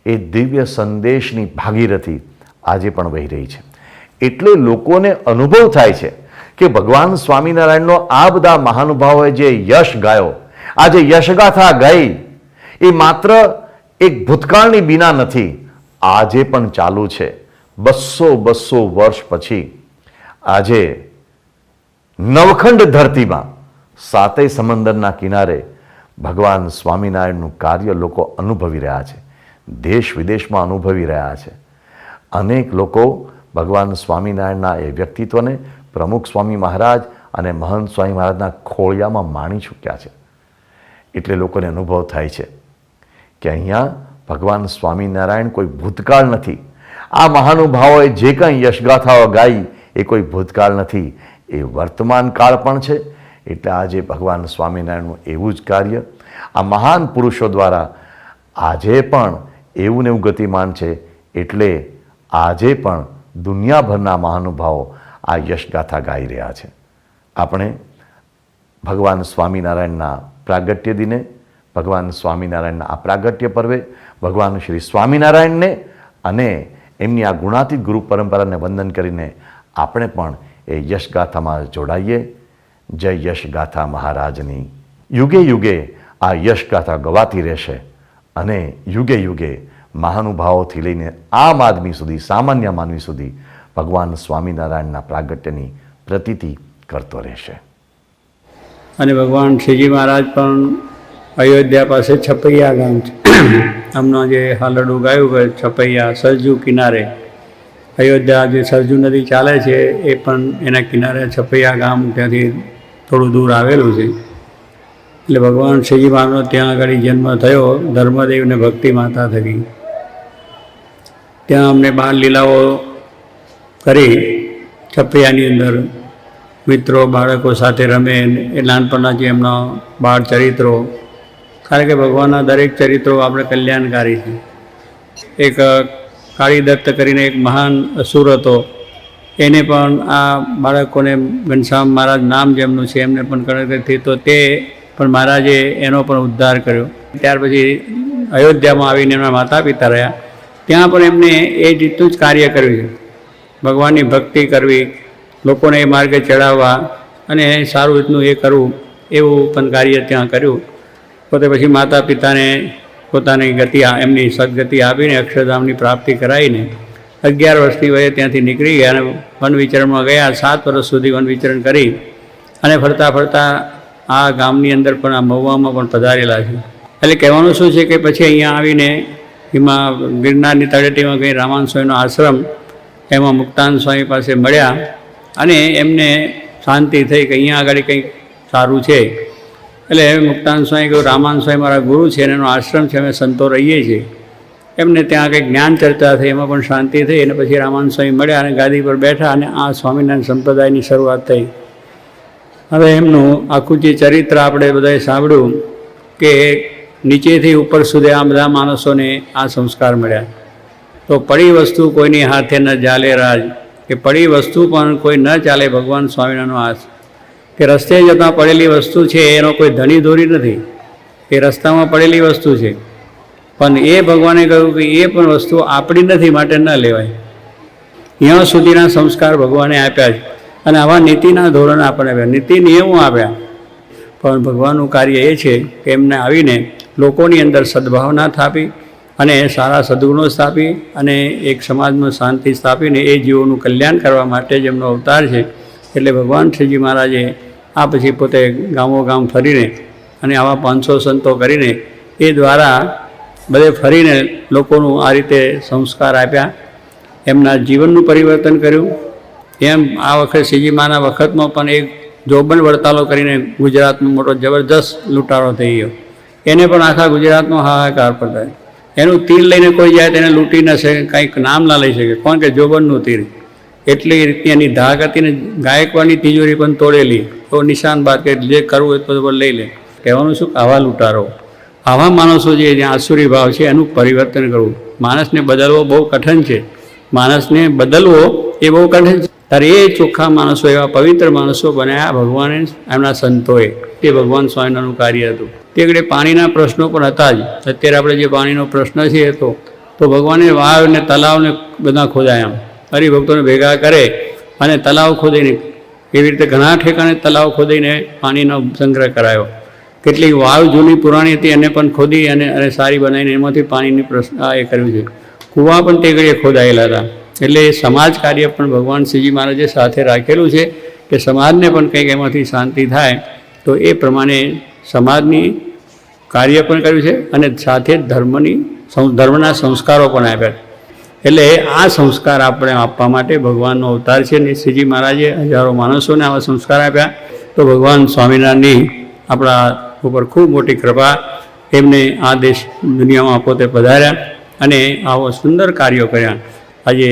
એ દિવ્ય સંદેશની ભાગીરથી આજે પણ વહી રહી છે. એટલે લોકોને અનુભવ થાય છે કે ભગવાન સ્વામિનારાયણનો આ બધા મહાનુભાવોએ જે યશ ગાયો, આ જે યશગાથા ગાઈ, એ માત્ર એક ભૂતકાળની બીના નથી, આજે પણ ચાલુ છે. 200 વર્ષ પછી આજે નવખંડ ધરતીમાં સાતેય સમંદરના કિનારે ભગવાન સ્વામિનારાયણનું કાર્ય લોકો અનુભવી રહ્યા છે, દેશ વિદેશમાં અનુભવી રહ્યા છે. અનેક લોકો ભગવાન સ્વામિનારાયણના એ વ્યક્તિત્વને પ્રમુખ સ્વામી મહારાજ અને મહંત સ્વામી મહારાજના ખોળિયામાં માણી ચૂક્યા છે. એટલે લોકોને અનુભવ થાય છે કે અહીંયા ભગવાન સ્વામિનારાયણ કોઈ ભૂતકાળ નથી. આ મહાનુભાવોએ જે કંઈ યશગાથાઓ ગાઈ એ કોઈ ભૂતકાળ નથી, એ વર્તમાન કાળ પણ છે. એટલે આજે ભગવાન સ્વામિનારાયણનું એવું જ કાર્ય આ મહાન પુરુષો દ્વારા આજે પણ એવું ને એવું ગતિમાન છે. એટલે આજે પણ દુનિયાભરના મહાનુભાવો આ યશગાથા ગાઈ રહ્યા છે. આપણે ભગવાન સ્વામિનારાયણના પ્રાગટ્ય દિને, ભગવાન સ્વામિનારાયણના આ પ્રાગટ્ય પર્વે ભગવાન શ્રી સ્વામિનારાયણને અને એમની આ ગુણાતીત ગુરુ પરંપરાને વંદન કરીને આપણે પણ એ યશગાથામાં જોડાઈએ. જય યશગાથા મહારાજની. યુગે યુગે આ યશગાથા ગવાતી રહેશે અને યુગે યુગે મહાનુભાવોથી લઈને આમ આદમી સુધી, સામાન્ય માનવી સુધી ભગવાન સ્વામિનારાયણના પ્રાગટ્યની પ્રતીતિ કરતો રહેશે. અને ભગવાન શ્રીજી મહારાજ પણ અયોધ્યા પાસે છપૈયા ગામ છે. હમણાં જે હાલરડું ગાયું કે છપૈયા સરજુ કિનારે, અયોધ્યા જે સરજુ નદી ચાલે છે એ પણ એના કિનારે છપૈયા ગામ ત્યાંથી થોડું દૂર આવેલું છે. એટલે ભગવાન શ્રીજી મહારાજનો ત્યાં આગળ જન્મ થયો ધર્મદેવને ભક્તિ માતા થકી. ત્યાં અમને બાળ લીલાઓ કરી છપૈયાની અંદર મિત્રો બાળકો સાથે રમે, એ નાનપણના જે એમના બાળ ચરિત્રો, કારણ કે ભગવાનના દરેક ચરિત્રો આપણે કલ્યાણકારી છે. એક કાળીદત્ત કરીને એક મહાન અસુર હતો, એને પણ આ બાળકોને ઘનશ્યામ મહારાજ નામ જેમનું છે એમને પણ કણકથી, તો તે પણ મહારાજે એનો પણ ઉદ્ધાર કર્યો. ત્યાર પછી અયોધ્યામાં આવીને એમના માતા પિતા રહ્યા, ત્યાં પણ એમને એ રીતનું જ કાર્ય કર્યું છે. ભગવાનની ભક્તિ કરવી, લોકોને એ માર્ગે ચડાવવા અને સારું રીતનું એ કરવું, એવું પણ કાર્ય ત્યાં કર્યું. પોતે પછી માતા પિતાને પોતાની ગતિ, એમની સદગતિ આપીને અક્ષરધામની પ્રાપ્તિ કરાવીને 11 વર્ષની વયે ત્યાંથી નીકળી ગયા અને વન વિચરણમાં ગયા. 7 વર્ષ સુધી વન વિચરણ કરી અને ફરતા ફરતા આ ગામની અંદર પણ આ મહુવામાં પણ પધારેલા છે. એટલે કહેવાનું શું છે કે પછી અહીંયા આવીને એમાં ગિરનારની તળેટીમાં કંઈ રામાનંદ સ્વામીનો આશ્રમ, એમાં મુક્તાનંદ સ્વામી પાસે મળ્યા અને એમને શાંતિ થઈ કે અહીંયા આગળ કંઈક સારું છે. એટલે મુક્તાનંદ સ્વામી કહ્યું, રામાનંદ સ્વામી મારા ગુરુ છે અને એનો આશ્રમ છે, અમે સંતો રહીએ છીએ. એમને ત્યાં કંઈક જ્ઞાન ચર્ચા થઈ, એમાં પણ શાંતિ થઈ અને પછી રામાનંદ સ્વામી મળ્યા અને ગાદી પર બેઠા અને આ સ્વામિનારાયણ સંપ્રદાયની શરૂઆત થઈ. હવે એમનું આખું જે ચરિત્ર આપણે બધાએ સાંભળ્યું કે નીચેથી ઉપર સુધી આ બધા માણસોને આ સંસ્કાર મળ્યા. તો પડી વસ્તુ કોઈની હાથે ન ચાલે રાજ, કે પડી વસ્તુ પણ કોઈ ન ચાલે ભગવાન સ્વામિનારાયણનો હાથ. કે રસ્તે જતાં પડેલી વસ્તુ છે એનો કોઈ ધણી દોરી નથી, એ રસ્તામાં પડેલી વસ્તુ છે, પણ એ ભગવાને કહ્યું કે એ પણ વસ્તુ આપણી નથી, માટે ન લેવાય. ત્યાં સુધીના સંસ્કાર ભગવાને આપ્યા છે અને આવા નીતિના ધોરણ આપણે આપ્યા, નીતિ નિયમો આપ્યા. પણ ભગવાનનું કાર્ય એ છે કે એમને આવીને લોકોની અંદર સદભાવના સ્થાપી અને સારા સદગુણો સ્થાપી અને એક સમાજમાં શાંતિ સ્થાપીને એ જીવોનું કલ્યાણ કરવા માટે જ એમનો અવતાર છે. એટલે ભગવાન શ્રીજી મહારાજે આ પછી પોતે ગામો ગામ ફરીને અને આવા 500 સંતો કરીને એ દ્વારા બધે ફરીને લોકોનું આ રીતે સંસ્કાર આપ્યા, એમના જીવનનું પરિવર્તન કર્યું. એમ આ વખતે શ્રીજી માના વખતમાં પણ એક જોબન વડતાલો કરીને ગુજરાતનો મોટો જબરજસ્ત લૂંટારો થઈ ગયો. એને પણ આખા ગુજરાતનો હાહાકાર પડાય. એનું તીર લઈને કોઈ જાય તેને લૂંટી ન શકે, કંઈક નામ ના લઈ શકે. કોણ કે જોબનનું તીર. એટલી રીતની એની ધાક હતી ને ગાયકવાડની તિજોરી પણ તોડેલી. તો નિશાન બાદ કે જે કરવું એ બધું લઈ લે. કહેવાનું શું? આવા લૂંટારો, આવા માણસો જે જ્યાં આસુરી ભાવ છે એનું પરિવર્તન કરવું. માણસને બદલવો બહુ કઠિન છે. માણસને બદલવો એ બહુ કઠિન છે. ત્યારે એ ચોખ્ખા માણસો, એવા પવિત્ર માણસો બનાવ્યા ભગવાને, એમના સંતોએ. તે ભગવાન સ્વામિનારાયણનું કાર્ય હતું. તે ઘડી પાણીના પ્રશ્નો પણ હતા જ. અત્યારે આપણે જે પાણીનો પ્રશ્ન છે એ તો ભગવાને વાવ ને તલાવને બધા ખોદાયા. હરિભક્તોને ભેગા કરે અને તલાવ ખોદીને, એવી રીતે ઘણા ઠેકાણે તલાવ ખોદીને પાણીનો સંગ્રહ કરાયો. કેટલીક વાવ જૂની પુરાણી હતી એને પણ ખોદી અને સારી બનાવીને એમાંથી પાણીની પ્રશ્ન એ કર્યું છે. કૂવા પણ તે ઘડીએ ખોદાયેલા હતા. એટલે એ સમાજ કાર્ય પણ ભગવાન શ્રીજી મહારાજે સાથે રાખેલું છે કે સમાજને પણ કંઈક એમાંથી શાંતિ થાય. તો એ પ્રમાણે સમાજની કાર્ય પણ કર્યું છે અને સાથે ધર્મના સંસ્કારો પણ આપ્યા. એટલે આ સંસ્કાર આપણે આપવા માટે ભગવાનનો અવતાર છે ને શ્રીજી મહારાજે હજારો માણસોને આવા સંસ્કાર આપ્યા. તો ભગવાન સ્વામિનારાયણની આપણા ઉપર ખૂબ મોટી કૃપા. એમને આ દેશ દુનિયામાં પોતે પધાર્યા અને આવો સુંદર કાર્યો કર્યા. આજે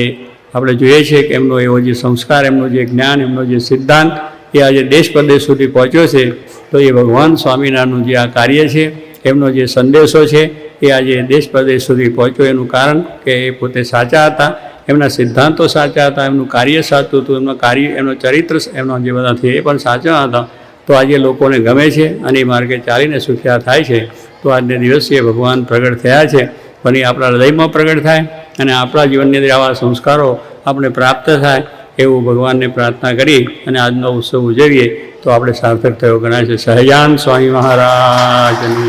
આપણે જોઈએ છીએ કે એમનો એવો જે સંસ્કાર, એમનું જે જ્ઞાન, એમનો જે સિદ્ધાંત એ આજે દેશ પ્રદેશ સુધી પહોંચ્યો છે. તો એ ભગવાન સ્વામિનારાયણનું જે આ કાર્ય છે, એમનો જે સંદેશો છે એ આજે દેશ પ્રદેશ સુધી પહોંચ્યો. એનું કારણ કે એ પોતે સાચા હતા, એમના સિદ્ધાંતો સાચા હતા, એમનું કાર્ય સાચું હતું, એમનું કાર્ય, એમનો ચરિત્ર, એમનો જે બધા છે એ પણ સાચા હતા. તો આજે લોકોને ગમે છે અને એ માર્ગે ચાલીને સુખ્યા થાય છે. તો આજને દિવસે ભગવાન પ્રગટ થયા છે. પણ એ આપણા હૃદયમાં પ્રગટ થાય અને આપણા જીવનની અંદર આવા સંસ્કારો આપણે પ્રાપ્ત થાય એવું ભગવાનને પ્રાર્થના કરી અને આજનો ઉત્સવ ઉજવીએ તો આપણે સાર્થક થયો ગણાય છે. સહજાન સ્વામી મહારાજની